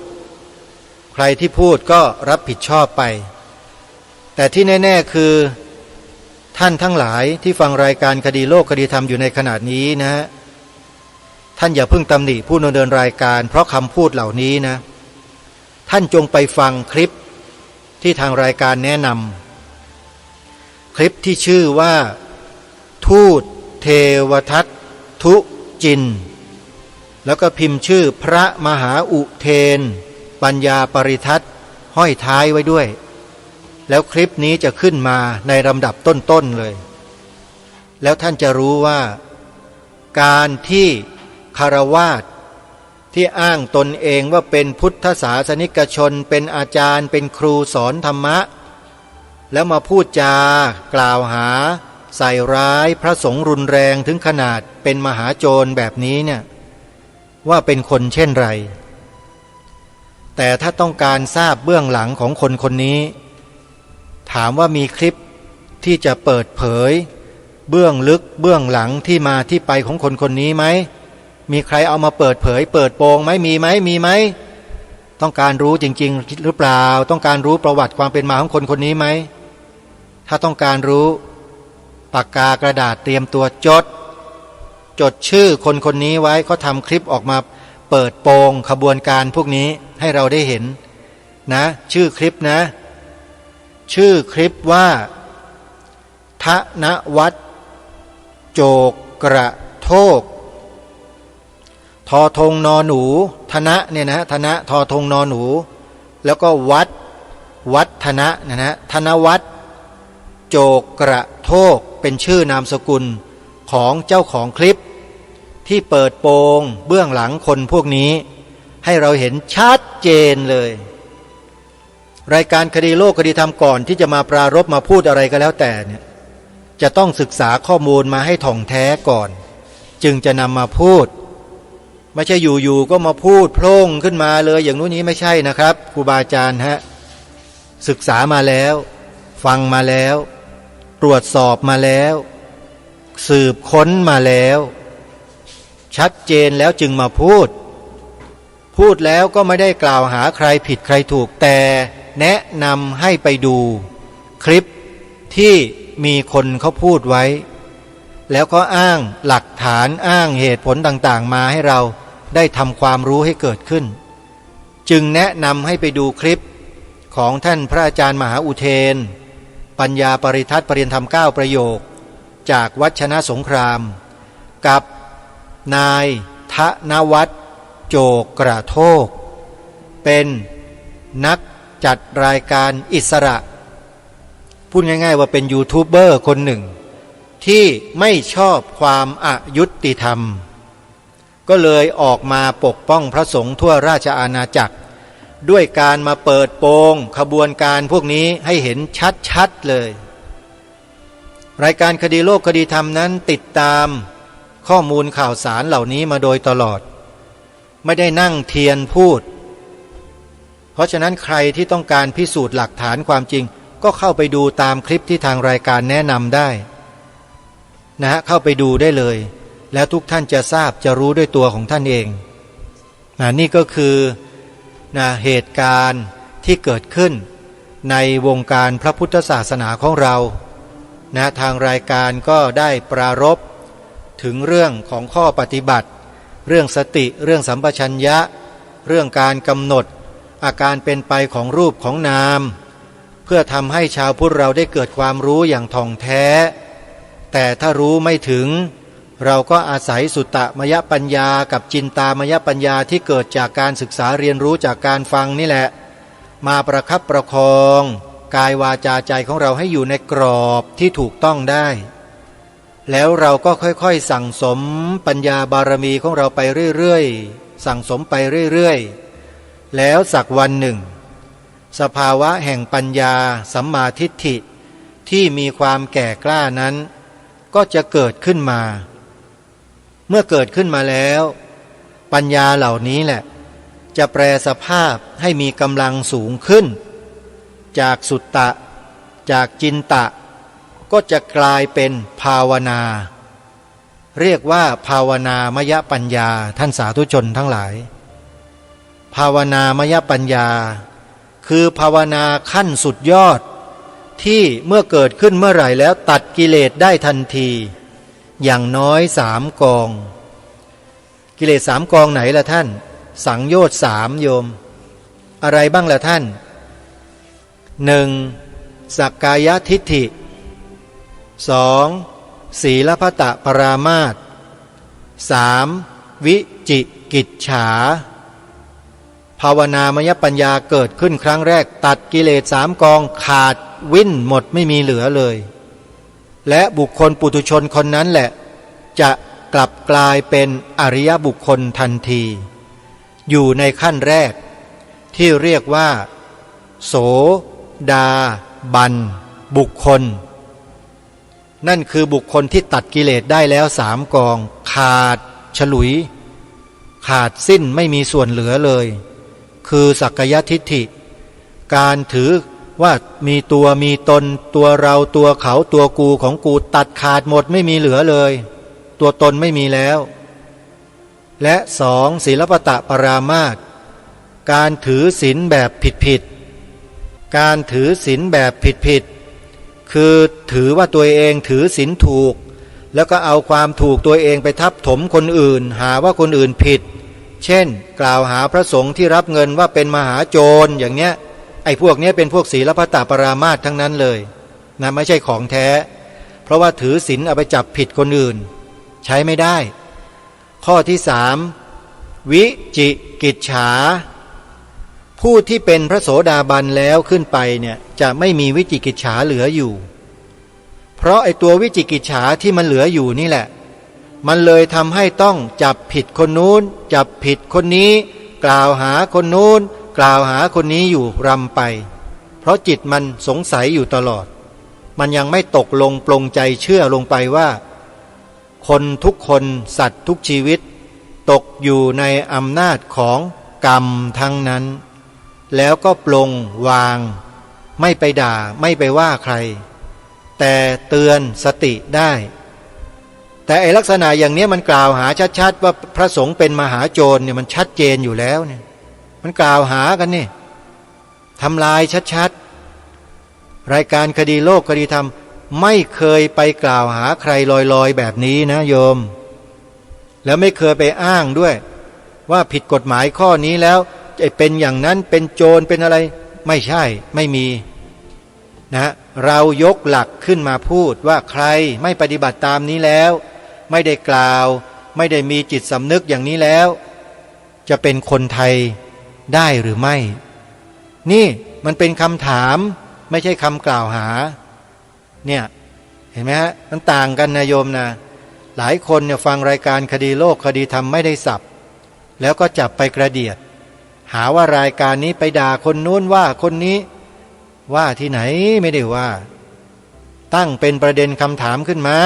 ใครที่พูดก็รับผิดชอบไปแต่ที่แน่ๆคือท่านทั้งหลายที่ฟังรายการคดีโลกคดีธรรมอยู่ในขณะนี้นะท่านอย่าเพิ่งตำหนิผู้ดำเนินรายการเพราะคำพูดเหล่านี้นะท่านจงไปฟังคลิปที่ทางรายการแนะนำคลิปที่ชื่อว่าทูตเทวทัตทุจินแล้วก็พิมพ์ชื่อพระมหาอุเทนปัญญาปริทัศน์ห้อยท้ายไว้ด้วยแล้วคลิปนี้จะขึ้นมาในลำดับต้นๆเลยแล้วท่านจะรู้ว่าการที่คฤหัสถ์ที่อ้างตนเองว่าเป็นพุทธศาสนิกชนเป็นอาจารย์เป็นครูสอนธรรมะแล้วมาพูดจากล่าวหาใส่ร้ายพระสงฆ์รุนแรงถึงขนาดเป็นมหาโจรแบบนี้เนี่ยว่าเป็นคนเช่นไรแต่ถ้าต้องการทราบเบื้องหลังของคนคนนี้ถามว่ามีคลิปที่จะเปิดเผยเบื้องลึกเบื้องหลังที่มาที่ไปของคนคนนี้ไหมมีใครเอามาเปิดเผยเปิดโปงไหมมีไหมต้องการรู้จริงๆหรือเปล่าต้องการรู้ประวัติความเป็นมาของคนคนนี้ไหมถ้าต้องการรู้ ปากกากระดาษเตรียมตัวจดชื่อคนคนนี้ไว้เขาทำคลิปออกมาเปิดโปงขบวนการพวกนี้ให้เราได้เห็นนะชื่อคลิปนะชื่อคลิปว่าธนวัฒน์โจกกระโทกทอทงนอหนูธนะเนี่ยนะธนะทอทงนอหนูแล้วก็วัฒนะนะธนวัฒน์โจกกระโทกเป็นชื่อนามสกุลของเจ้าของคลิปที่เปิดโปงเบื้องหลังคนพวกนี้ให้เราเห็นชัดเจนเลยรายการคดีโลกคดีธรรมก่อนที่จะมาปรารภมาพูดอะไรก็แล้วแต่เนี่ยจะต้องศึกษาข้อมูลมาให้ถ่องแท้ก่อนจึงจะนำมาพูดไม่ใช่อยู่ๆก็มาพูดโพล่งขึ้นมาเลยอย่างนู้นนี้ไม่ใช่นะครับครูบาอาจารย์ฮะศึกษามาแล้วฟังมาแล้วตรวจสอบมาแล้วสืบค้นมาแล้วชัดเจนแล้วจึงมาพูดแล้วก็ไม่ได้กล่าวหาใครผิดใครถูกแต่แนะนำให้ไปดูคลิปที่มีคนเขาพูดไว้แล้วก็อ้างหลักฐานอ้างเหตุผลต่างๆมาให้เราได้ทำความรู้ให้เกิดขึ้นจึงแนะนำให้ไปดูคลิปของท่านพระอาจารย์มหาอุเทนปัญญาปริทัศน์ปริยธรรม9ประโยคจากวัดชนะสงครามกับนายธนวัฒน์โจกกระโทกเป็นนักจัดรายการอิสระพูดง่ายๆว่าเป็นยูทูบเบอร์คนหนึ่งที่ไม่ชอบความอายุติธรรมก็เลยออกมาปกป้องพระสงฆ์ทั่วราชอาณาจักรด้วยการมาเปิดโปงขบวนการพวกนี้ให้เห็นชัดๆเลยรายการคดีโลกคดีธรรมนั้นติดตามข้อมูลข่าวสารเหล่านี้มาโดยตลอดไม่ได้นั่งเทียนพูดเพราะฉะนั้นใครที่ต้องการพิสูจน์หลักฐานความจริงก็เข้าไปดูตามคลิปที่ทางรายการแนะนำได้นะฮะเข้าไปดูได้เลยแล้วทุกท่านจะทราบจะรู้ด้วยตัวของท่านเองนี่ก็คือเหตุการณ์ที่เกิดขึ้นในวงการพระพุทธศาสนาของเราทางรายการก็ได้ปรารภถึงเรื่องของข้อปฏิบัติเรื่องสติเรื่องสัมปชัญญะเรื่องการกำหนดอาการเป็นไปของรูปของนามเพื่อทำให้ชาวพุทธเราได้เกิดความรู้อย่างท่องแท้แต่ถ้ารู้ไม่ถึงเราก็อาศัยสุตตมยปัญญากับจินตามยปัญญาที่เกิดจากการศึกษาเรียนรู้จากการฟังนี่แหละมาประคับประคองกายวาจาใจของเราให้อยู่ในกรอบที่ถูกต้องได้แล้วเราก็ค่อยๆสั่งสมปัญญาบารมีของเราไปเรื่อยๆสั่งสมไปเรื่อยๆแล้วสักวันหนึ่งสภาวะแห่งปัญญาสัมมาทิฏฐิที่มีความแก่กล้านั้นก็จะเกิดขึ้นมาเมื่อเกิดขึ้นมาแล้วปัญญาเหล่านี้แหละจะแปลสภาพให้มีกำลังสูงขึ้นจากสุตตะจากจินตะก็จะกลายเป็นภาวนาเรียกว่าภาวนามยปัญญาท่านสาธุชนทั้งหลายภาวนามยปัญญาคือภาวนาขั้นสุดยอดที่เมื่อเกิดขึ้นเมื่อไหร่แล้วตัดกิเลสได้ทันทีอย่างน้อย3 กองกิเลส3 กองไหนล่ะท่านสังโยชน์3โยมอะไรบ้างล่ะท่าน 1. สักกายทิฏฐิ 2. ศีลพัตตปรามาส 3. วิจิกิจฉาภาวนามยปัญญาเกิดขึ้นครั้งแรกตัดกิเลส3 กองขาดวิ่นหมดไม่มีเหลือเลยและบุคคลปุถุชนคนนั้นแหละจะกลับกลายเป็นอริยบุคคลทันทีอยู่ในขั้นแรกที่เรียกว่าโสดาบันบุคคลนั่นคือบุคคลที่ตัดกิเลสได้แล้ว3 กองขาดฉลุยขาดสิ้นไม่มีส่วนเหลือเลยคือสักกายทิฏฐิการถือว่ามีตัวมีตนตัวเราตัวเขาตัวกูของกูตัดขาดหมดไม่มีเหลือเลยตัวตนไม่มีแล้วและ 2. ศีลพัตตปรามาสการถือศีลแบบผิดการถือศีลแบบผิด คือถือว่าตัวเองถือศีลถูกแล้วก็เอาความถูกตัวเองไปทับถมคนอื่นหาว่าคนอื่นผิดเช่นกล่าวหาพระสงฆ์ที่รับเงินว่าเป็นมหาโจรอย่างเนี้ยไอ้พวกนี้เป็นพวกศีลพัตตปรามาสทั้งนั้นเลยนะไม่ใช่ของแท้เพราะว่าถือศีลเอาไปจับผิดคนอื่นใช้ไม่ได้ข้อที่สามวิจิกิจฉาผู้ที่เป็นพระโสดาบันแล้วขึ้นไปเนี่ยจะไม่มีวิจิกิจฉาเหลืออยู่เพราะไอ้ตัววิจิกิจฉาที่มันเหลืออยู่นี่แหละมันเลยทำให้ต้องจับผิดคนนู้นจับผิดคนนี้กล่าวหาคนนู้นกล่าวหาคนนี้อยู่รำไปเพราะจิตมันสงสัยอยู่ตลอดมันยังไม่ตกลงปลงใจเชื่อลงไปว่าคนทุกคนสัตว์ทุกชีวิตตกอยู่ในอำนาจของกรรมทั้งนั้นแล้วก็ปลงวางไม่ไปด่าไม่ไปว่าใครแต่เตือนสติได้แต่ไอลักษณะอย่างนี้มันกล่าวหาชัดๆว่าพระสงฆ์เป็นมหาโจรเนี่ยมันชัดเจนอยู่แล้วเนี่ยมันกล่าวหากันนี่ทำลายชัดๆรายการคดีโลกคดีธรรมไม่เคยไปกล่าวหาใครลอยๆแบบนี้นะโยมแล้วไม่เคยไปอ้างด้วยว่าผิดกฎหมายข้อนี้แล้วเป็นอย่างนั้นเป็นโจรเป็นอะไรไม่ใช่ไม่มีนะเรายกหลักขึ้นมาพูดว่าใครไม่ปฏิบัติตามนี้แล้วไม่ได้กล่าวไม่ได้มีจิตสำนึกอย่างนี้แล้วจะเป็นคนไทยได้หรือไม่นี่มันเป็นคำถามไม่ใช่คำกล่าวหาเนี่ยเห็นไหมฮะมันต่างกันนะโยมนะหลายคนเนี่ยฟังรายการคดีโลกคดีธรรมไม่ได้สับแล้วก็จับไปกระเดียดหาว่ารายการนี้ไปด่าคนนู้นว่าคนนี้ว่าที่ไหนไม่ได้ว่าตั้งเป็นประเด็นคำถามขึ้นมา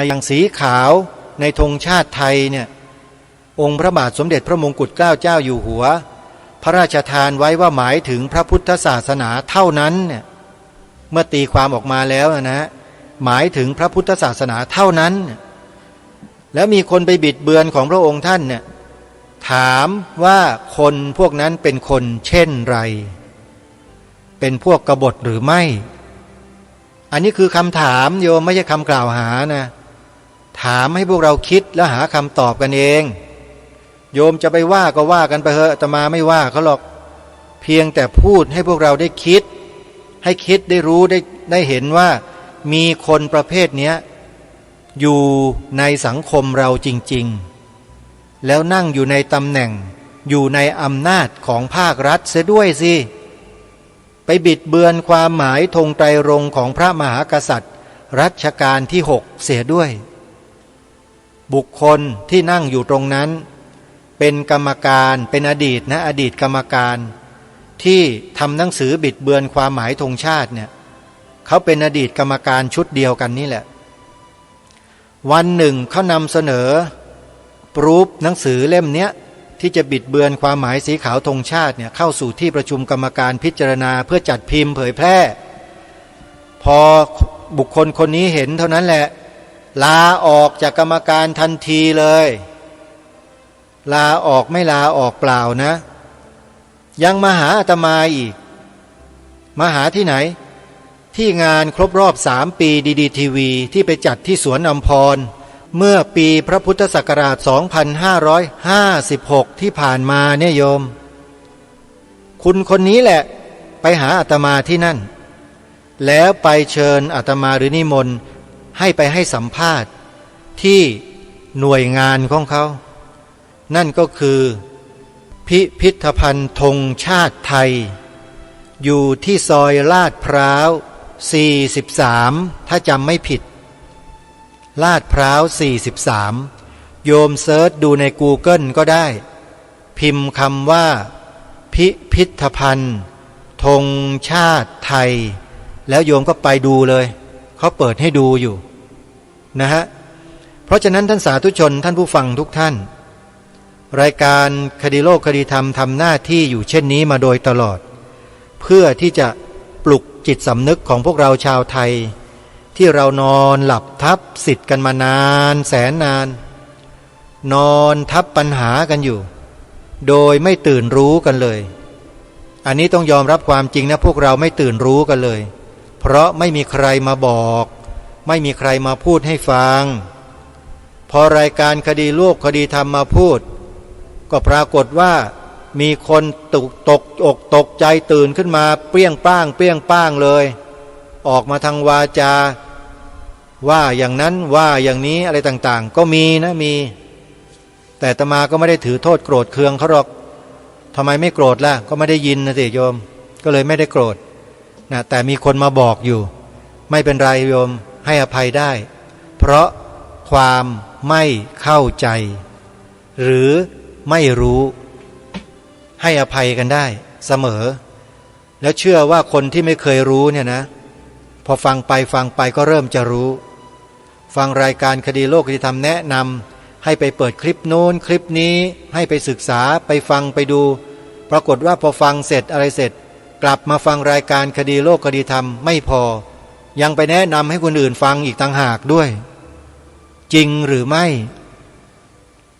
อย่างสีขาวในธงชาติไทยเนี่ยองค์พระบาทสมเด็จพระมงกุฎเกล้าเจ้าอยู่หัวพระราชทานไว้ว่าหมายถึงพระพุทธศาสนาเท่านั้นเนี่ยเมื่อตีความออกมาแล้วนะหมายถึงพระพุทธศาสนาเท่านั้นแล้วมีคนไปบิดเบือนของพระองค์ท่านเนี่ยถามว่าคนพวกนั้นเป็นคนเช่นไรเป็นพวกกบฏหรือไม่อันนี้คือคำถามโยมไม่ใช่คำกล่าวหานะถามให้พวกเราคิดแล้วหาคำตอบกันเองโยมจะไปว่าก็ว่ากันไปเถอะอาตมาไม่ว่าเขาหรอกเพียงแต่พูดให้พวกเราได้คิดให้คิดได้รู้ได้เห็นว่ามีคนประเภทนี้อยู่ในสังคมเราจริงๆแล้วนั่งอยู่ในตำแหน่งอยู่ในอำนาจของภาครัฐเสียด้วยสิไปบิดเบือนความหมายธงไตรรงค์ของพระมหากษัตริย์รัชกาลที่6เสียด้วยบุคคลที่นั่งอยู่ตรงนั้นเป็นกรรมการเป็นอดีตนะอดีตกรรมการที่ทำหนังสือบิดเบือนความหมายธงชาติเนี่ยเขาเป็นอดีตกรรมการชุดเดียวกันนี่แหละวันหนึ่งเขานำเสนอปรูฟหนังสือเล่มเนี้ยที่จะบิดเบือนความหมายสีขาวธงชาติเนี่ยเข้าสู่ที่ประชุมกรรมการพิจารณาเพื่อจัดพิมพ์เผยแพร่พอบุคคลคนนี้เห็นเท่านั้นแหละลาออกจากกรรมการทันทีเลยลาออกไม่ลาออกเปล่านะยังมาหาอาตมาอีกมาหาที่ไหนที่งานครบรอบ3 ปีดีทีวีที่ไปจัดที่สวนอัมพรเมื่อปีพระพุทธศักราช 2556 ที่ผ่านมาเนี่ยโยมคุณคนนี้แหละไปหาอาตมาที่นั่นแล้วไปเชิญอาตมาหรือนิมนต์ให้ไปให้สัมภาษณ์ที่หน่วยงานของเขานั่นก็คือพิพิธภัณฑ์ธงชาติไทยอยู่ที่ซอยลาดพร้าว43ถ้าจำไม่ผิดลาดพร้าว43โยมเซิร์ชดูใน Google ก็ได้พิมพ์คำว่าพิพิธภัณฑ์ธงชาติไทยแล้วโยมก็ไปดูเลยเขาเปิดให้ดูอยู่นะฮะเพราะฉะนั้นท่านสาธุชนท่านผู้ฟังทุกท่านรายการคดีโลกคดีธรรมทำหน้าที่อยู่เช่นนี้มาโดยตลอดเพื่อที่จะปลุกจิตสำนึกของพวกเราชาวไทยที่เรานอนหลับทับสิทธิ์กันมานานแสนนานนอนทับปัญหากันอยู่โดยไม่ตื่นรู้กันเลยอันนี้ต้องยอมรับความจริงนะพวกเราไม่ตื่นรู้กันเลยเพ เพราะไม่มีใครมาบอก ไม่มีใครมาพูดให้ฟังพอรายการคดีโลกคดีธรรมมาพูดก็ปรากฏว่ามีคนตกอกตกใจตื่นขึ้นมาเปรี้ยงป้างเปรี้ยงป้างเลยออกมาทางวาจาว่าอย่างนั้นว่าอย่างนี้อะไรต่างๆก็มีนะมีแต่อาตมาก็ไม่ได้ถือโทษโกรธเคืองเขาหรอกทำไมไม่โกรธล่ะก็ไม่ได้ยินนะสิโยมก็เลยไม่ได้โกรธนะแต่มีคนมาบอกอยู่ไม่เป็นไรโยมให้อภัยได้เพราะความไม่เข้าใจหรือไม่รู้ให้อภัยกันได้เสมอแล้วเชื่อว่าคนที่ไม่เคยรู้เนี่ยนะพอฟังไปก็เริ่มจะรู้ฟังรายการคดีโลกคดีธรรมแนะนำให้ไปเปิดคลิปโน้นคลิปนี้ให้ไปศึกษาไปฟังไปดูปรากฏว่าพอฟังเสร็จอะไรเสร็จกลับมาฟังรายการคดีโลกคดีธรรมไม่พอยังไปแนะนำให้คนอื่นฟังอีกต่างหากด้วยจริงหรือไม่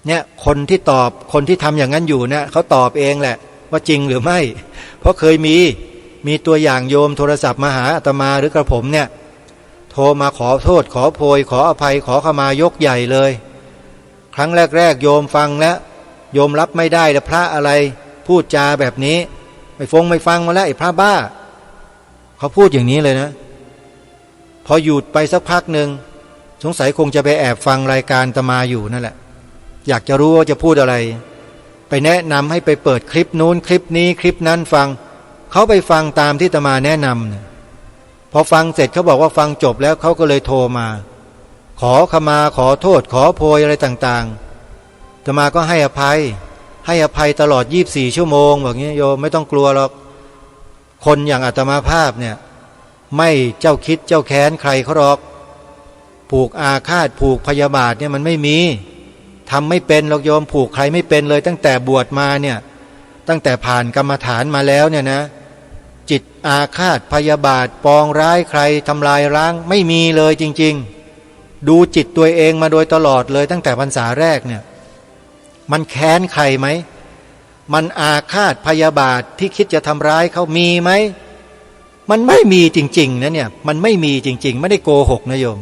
เนี่ยคนที่ตอบคนที่ทำอย่างนั้นอยู่เนี่ยเขาตอบเองแหละว่าจริงหรือไม่เพราะเคยมีตัวอย่างโยมโทรศัพท์มาหาอาตมาหรือกระผมเนี่ยโทรมาขอโทษขอโพยขออภัยขอขมายกใหญ่เลยครั้งแรกโยมฟังแล้วโยมรับไม่ได้แต่พระอะไรพูดจาแบบนี้ไม่ฟังมาแล้วไอ้พระบ้าเขาพูดอย่างนี้เลยนะพอหยุดไปสักพักหนึ่งสงสัยคงจะไปแอบฟังรายการอาตมาอยู่นั่นแหละอยากจะรู้ว่าจะพูดอะไรไปแนะนำให้ไปเปิดคลิปนู้นคลิปนี้คลิปนั้นฟังเขาไปฟังตามที่อาตมาแนะนำพอฟังเสร็จเขาบอกว่าฟังจบแล้วเขาก็เลยโทรมาขอขมาขอโทษขอโพยอะไรต่างๆอาตมาก็ให้อภัยตลอด24ชั่วโมงแบบนี้โยมไม่ต้องกลัวหรอกคนอย่างอาตมาภาพเนี่ยไม่เจ้าคิดเจ้าแค้นใครเขาหรอกผูกอาฆาตผูกพยาบาทเนี่ยมันไม่มีทำไม่เป็นหรอกโยมผูกใครไม่เป็นเลยตั้งแต่บวชมาเนี่ยตั้งแต่ผ่านกรรมฐานมาแล้วเนี่ยนะจิตอาฆาตพยาบาทปองร้ายใครทำลายล้างไม่มีเลยจริงๆดูจิตตัวเองมาโดยตลอดเลยตั้งแต่พรรษาแรกเนี่ยมันแค้นใครไหมมันอาฆาตพยาบาทที่คิดจะทำร้ายเขามีไหมมันไม่มีจริงๆนะเนี่ยมันไม่มีจริงๆไม่ได้โกหกนะโยม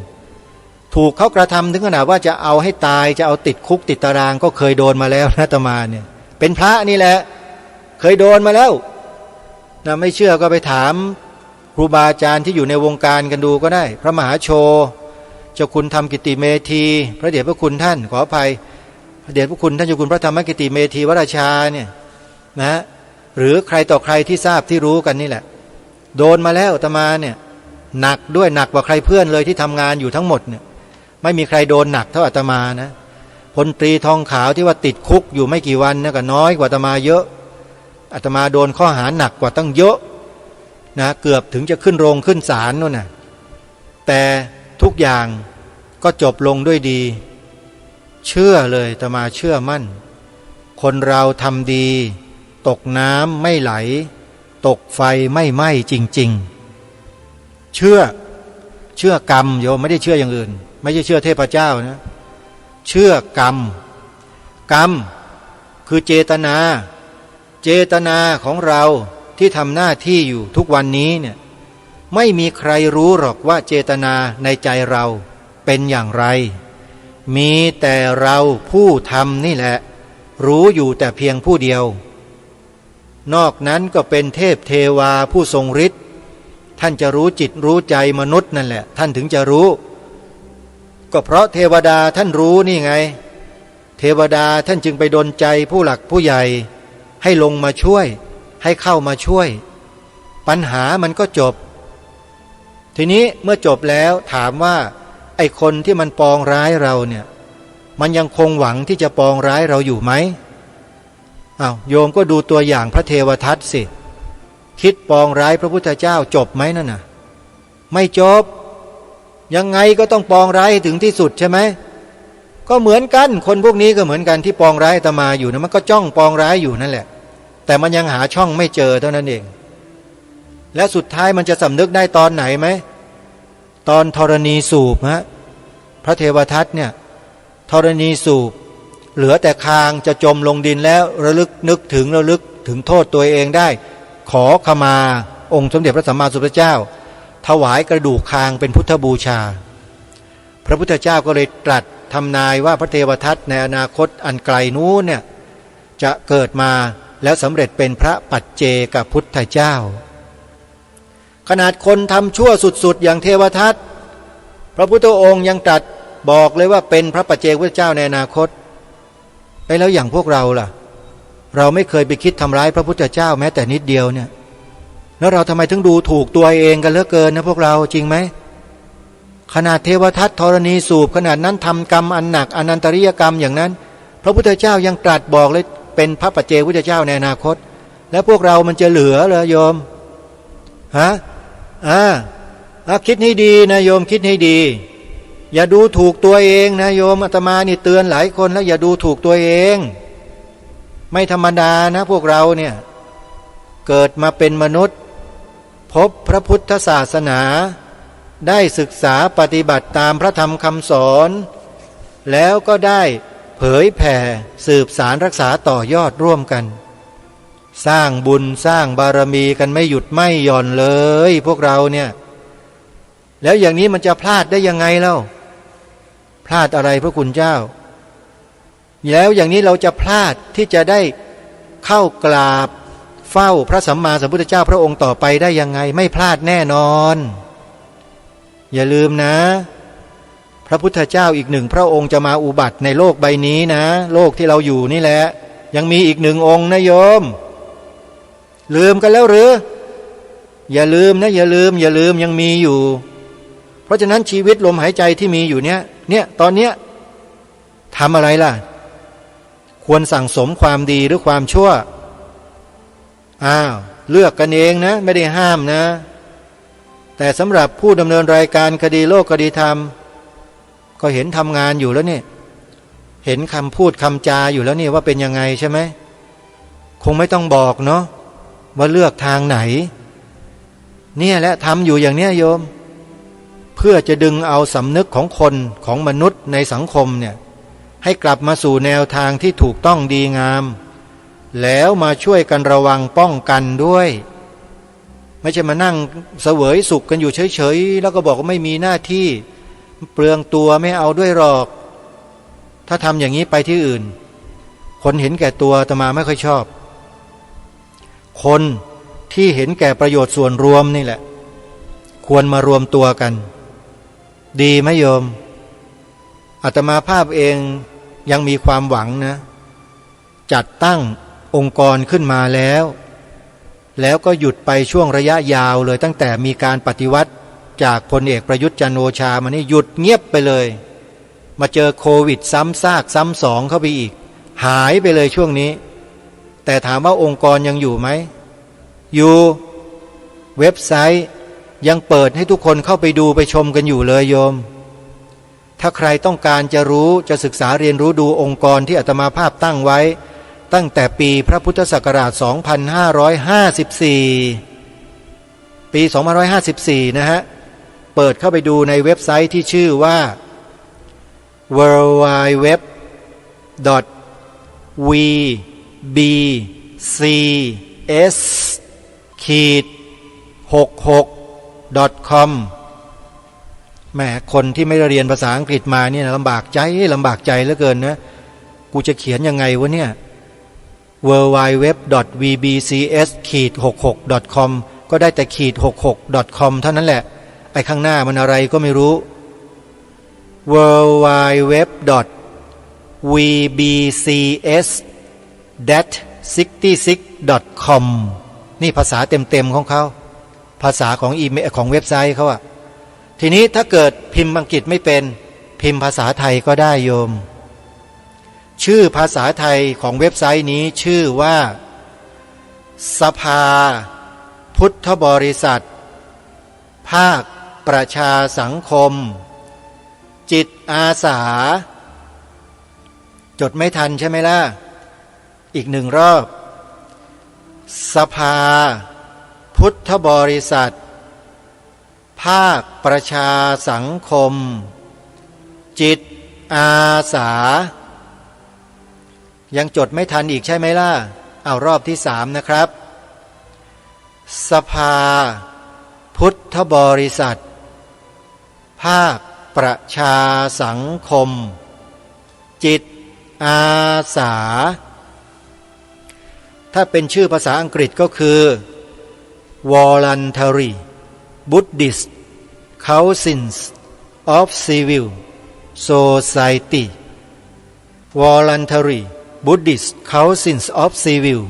ถูกเขากระทำถึงขนาดว่าจะเอาให้ตายจะเอาติดคุกติดตารางก็เคยโดนมาแล้วนะอาตมาเนี่ยเป็นพระนี่แหละเคยโดนมาแล้วนะไม่เชื่อก็ไปถามครูบาอาจารย์ที่อยู่ในวงการกันดูก็ได้พระมหาโชเจ้าคุณธรรมกิติเมธีพระเดชพระคุณท่านขออภัยพระเดชพระคุณท่านเจ้าคุณพระธรรมกิติเมธีวราชาเนี่ยนะหรือใครต่อใครที่ทราบที่รู้กันนี่แหละโดนมาแล้วอาตมาเนี่ยหนักด้วยหนักกว่าใครเพื่อนเลยที่ทำงานอยู่ทั้งหมดเนี่ยไม่มีใครโดนหนักเท่าอาตมานะพลตรีทองขาวที่ว่าติดคุกอยู่ไม่กี่วันนะก็น้อยกว่าอาตมาเยอะอาตมาโดนข้อหาหนักกว่าตั้งเยอะนะเกือบถึงจะขึ้นโรงขึ้นศาลนู่นน่ะแต่ทุกอย่างก็จบลงด้วยดีเชื่อเลยอาตมาเชื่อมั่นคนเราทำดีตกน้ำไม่ไหลตกไฟไม่ไหม้จริงๆเชื่อกรรมโยมไม่ได้เชื่ออย่างอื่นไม่ใช่เชื่อเทพเจ้านะเชื่อกรรมคือเจตนาของเราที่ทำหน้าที่อยู่ทุกวันนี้เนี่ยไม่มีใครรู้หรอกว่าเจตนาในใจเราเป็นอย่างไรมีแต่เราผู้ทำนี่แหละรู้อยู่แต่เพียงผู้เดียวนอกนั้นก็เป็นเทพเทวาผู้ทรงฤทธิ์ท่านจะรู้จิตรู้ใจมนุษย์นั่นแหละท่านถึงจะรู้ก็เพราะเทวดาท่านรู้นี่ไงเทวดาท่านจึงไปดลใจผู้หลักผู้ใหญ่ให้ลงมาช่วยให้เข้ามาช่วยปัญหามันก็จบทีนี้เมื่อจบแล้วถามว่าไอ้คนที่มันปองร้ายเราเนี่ยมันยังคงหวังที่จะปองร้ายเราอยู่ไหมอ้าวโยมก็ดูตัวอย่างพระเทวทัตสิคิดปองร้ายพระพุทธเจ้าจบไหมนั่นน่ะไม่จบยังไงก็ต้องปองร้ายให้ถึงที่สุดใช่ไหมก็เหมือนกันคนพวกนี้ก็เหมือนกันที่ปองร้ายอาตมาอยู่นะมันก็จ้องปองร้ายอยู่นั่นแหละแต่มันยังหาช่องไม่เจอเท่านั้นเองและสุดท้ายมันจะสำนึกได้ตอนไหนไหมตอนธรณีสูบพระเทวทัตเนี่ยธรณีสูบเหลือแต่คางจะจมลงดินแล้วระลึกถึงโทษตัวเองได้ขอขมาองค์สมเด็จพระสัมมาสัมพุทธเจ้า ถวายกระดูกคางเป็นพุทธบูชาพระพุทธเจ้าก็เลยตรัสทำนายว่าพระเทวทัตในอนาคตอันไกลนู้นเนี่ยจะเกิดมาแล้วสำเร็จเป็นพระปัจเจกพุทธเจ้าขนาดคนทำชั่วสุดๆอย่างเทวทัตพระพุทธองค์ยังตรัสบอกเลยว่าเป็นพระปัจเจกพุทธเจ้าในอนาคตแล้วอย่างพวกเราล่ะเราไม่เคยไปคิดทำร้ายพระพุทธเจ้าแม้แต่นิดเดียวเนี่ยแล้วเราทำไมถึงดูถูกตัวเองกันเหลือเกินนะพวกเราจริงไหมขนาดเทวทัตธรณีสูบขนาดนั้นทำกรรมอันหนักอนันตริยกรรมอย่างนั้นพระพุทธเจ้ายังตรัสบอกเลยเป็นพระปัจเจกพุทธเจ้าในอนาคตแล้วพวกเรามันจะเหลือเหรอโยมฮะคิดให้ดีนะโยมคิดให้ดีอย่าดูถูกตัวเองนะโยมอาตมานี่เตือนหลายคนแล้วอย่าดูถูกตัวเองไม่ธรรมดานะพวกเราเนี่ยเกิดมาเป็นมนุษย์พบพระพุทธศาสนาได้ศึกษาปฏิบัติตามพระธรรมคำสอนแล้วก็ได้เผยแผ่สืบสารรักษาต่อยอดร่วมกันสร้างบุญสร้างบารมีกันไม่หยุดไม่หย่อนเลยพวกเราเนี่ยแล้วอย่างนี้มันจะพลาดได้ยังไงเล่าพลาดอะไรพระคุณเจ้าแล้วอย่างนี้เราจะพลาดที่จะได้เข้ากราบเฝ้าพระสัมมาสัมพุทธเจ้าพระองค์ต่อไปได้ยังไงไม่พลาดแน่นอนอย่าลืมนะพระพุทธเจ้าอีกหนึ่งพระองค์จะมาอุบัติในโลกใบนี้นะโลกที่เราอยู่นี่แหละยังมีอีกหนึ่งองค์นะโยมลืมกันแล้วหรืออย่าลืมนะอย่าลืมยังมีอยู่เพราะฉะนั้นชีวิตลมหายใจที่มีอยู่เนี่ยตอนเนี้ยทำอะไรล่ะควรสั่งสมความดีหรือความชั่วเลือกกันเองนะไม่ได้ห้ามนะแต่สำหรับผู้ดำเนินรายการคดีโลกคดีธรรมก็เห็นทำงานอยู่แล้วเนี่ยเห็นคำพูดคำจาอยู่แล้วนี่ว่าเป็นยังไงใช่ไหมคงไม่ต้องบอกเนาะว่าเลือกทางไหนเนี่ยแหละทำอยู่อย่างเนี้ยโยมเพื่อจะดึงเอาสำนึกของคนของมนุษย์ในสังคมเนี่ยให้กลับมาสู่แนวทางที่ถูกต้องดีงามแล้วมาช่วยกันระวังป้องกันด้วยไม่ใช่มานั่งเสวยสุขกันอยู่เฉยๆแล้วก็บอกว่าไม่มีหน้าที่เปลืองตัวไม่เอาด้วยหรอกถ้าทำอย่างนี้ไปที่อื่นคนเห็นแก่ตัวอาตมาไม่ค่อยชอบคนที่เห็นแก่ประโยชน์ส่วนรวมนี่แหละควรมารวมตัวกันดีไหมโยมอาตมาภาพเองยังมีความหวังนะจัดตั้งองค์กรขึ้นมาแล้วก็หยุดไปช่วงระยะยาวเลยตั้งแต่มีการปฏิวัติจากพลเอกประยุทธ์จันทร์โอชามานี่หยุดเงียบไปเลยมาเจอโควิดซ้ำซากซ้ำสองเข้าไปอีกหายไปเลยช่วงนี้แต่ถามว่าองค์กรยังอยู่ไหมอยู่เว็บไซต์ยังเปิดให้ทุกคนเข้าไปดูไปชมกันอยู่เลยโยมถ้าใครต้องการจะรู้จะศึกษาเรียนรู้ดูองค์กรที่อาตมาภาพตั้งไว้ตั้งแต่ปีพระพุทธศักราช 2554 ปี 2554 นะฮะเปิดเข้าไปดูในเว็บไซต์ที่ชื่อว่า worldwideweb.vbcs-66.com แหมคนที่ไม่ได้เรียนภาษาอังกฤษมาเนี่ยลำบากใจเหลือเกินนะกูจะเขียนยังไงวะเนี่ย worldwideweb.vbcs-66.com ก็ได้แต่-66.com เท่านั้นแหละไอ้ข้างหน้ามันอะไรก็ไม่รู้ worldwideweb.vbcs-66.com นี่ภาษาเต็มๆของเขาภาษาของอีเมลของเว็บไซต์เขาอะทีนี้ถ้าเกิดพิมพ์อังกฤษไม่เป็นพิมพ์ภาษาไทยก็ได้โยมชื่อภาษาไทยของเว็บไซต์นี้ชื่อว่าสภาพุทธบริษัทภาคประชาสังคมจิตอาสาจดไม่ทันใช่ไหมล่ะอีกหนึ่งรอบสภาพุทธบริษัทภาคประชาสังคมจิตอาสายังจดไม่ทันอีกใช่ไหมล่ะเอารอบที่3นะครับสภาพุ พุทธบริษัทภาคประชาสังคมจิตอาสาถ้าเป็นชื่อภาษาอังกฤษก็คือ Voluntary Buddhist Councils of Civil Society Voluntary Buddhist Councils of Civil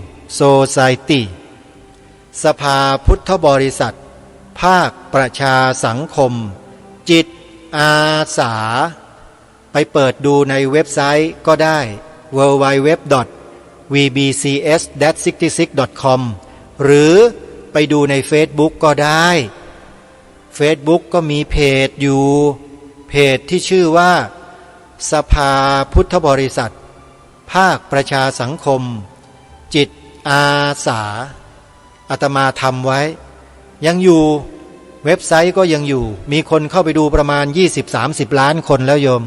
Society สภาพุทธบริษัทภาคประชาสังคมจิตอาสาไปเปิดดูในเว็บไซต์ก็ได้ www.vbcs-66.com หรือไปดูใน Facebook ก็ได้ Facebook ก็มีเพจอยู่เพจที่ชื่อว่าสภาพุทธบริษัทภาคประชาสังคมจิตอาสาอาตมาทำไว้ยังอยู่เว็บไซต์ก็ยังอยู่มีคนเข้าไปดูประมาณ 20-30 ล้านคนแล้วโยม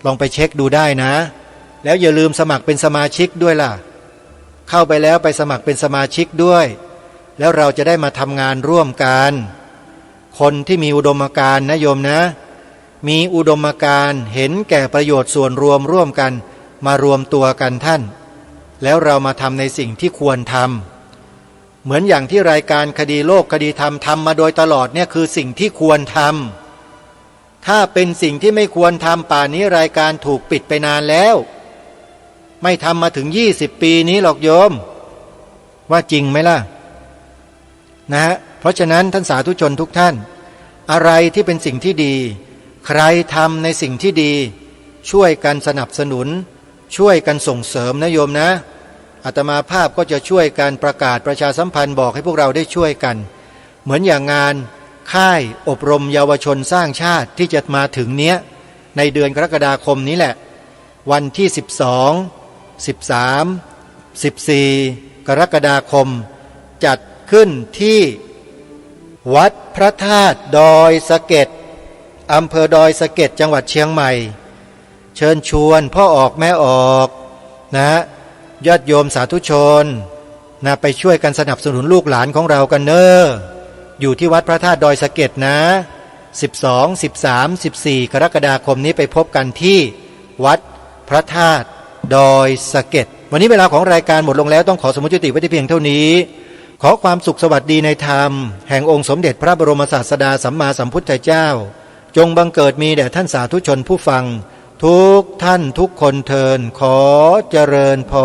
ลองไปเช็คดูได้นะแล้วอย่าลืมสมัครเป็นสมาชิกด้วยล่ะเข้าไปแล้วไปสมัครเป็นสมาชิกด้วยแล้วเราจะได้มาทำงานร่วมกันคนที่มีอุดมการณ์นะโยมนะมีอุดมการณ์เห็นแก่ประโยชน์ส่วนรวมร่วมกันมารวมตัวกันท่านแล้วเรามาทำในสิ่งที่ควรทำเหมือนอย่างที่รายการคดีโลกคดีธรรมทำมาโดยตลอดเนี่ยคือสิ่งที่ควรทำถ้าเป็นสิ่งที่ไม่ควรทำป่านนี้รายการถูกปิดไปนานแล้วไม่ทำมาถึง20 ปีนี้หรอกโยมว่าจริงไหมล่ะนะฮะเพราะฉะนั้นท่านสาธุชนทุกท่านอะไรที่เป็นสิ่งที่ดีใครทำในสิ่งที่ดีช่วยกันสนับสนุนช่วยกันส่งเสริมนะโยมนะอาตมาภาพก็จะช่วยกันประกาศประชาสัมพันธ์บอกให้พวกเราได้ช่วยกันเหมือนอย่างงานค่ายอบรมเยาวชนสร้างชาติที่จะมาถึงเนี้ยในเดือนกรกฎาคมนี้แหละวันที่12 13 14กรกฎาคมจัดขึ้นที่วัดพระธาตุดอยสะเก็ดอำเภอดอยสะเก็ดจังหวัดเชียงใหม่เชิญชวนพ่อออกแม่ออกนะญาติโยมสาธุชนนะไปช่วยกันสนับสนุนลูกหลานของเรากันเนอะอยู่ที่วัดพระธาตุดอยสะเก็ดนะ12 13 14กรกฎาคมนี้ไปพบกันที่วัดพระธาตุดอยสะเก็ดวันนี้เวลาของรายการหมดลงแล้วต้องขอสมมุติจุติไว้ที่เพียงเท่านี้ขอความสุขสวัสดีในธรรมแห่งองค์สมเด็จพระบรมศาสดาสัมมาสัมพุทธเจ้าจงบังเกิดมีแด่ท่านสาธุชนผู้ฟังทุกท่านทุกคนเทินขอเจริญพร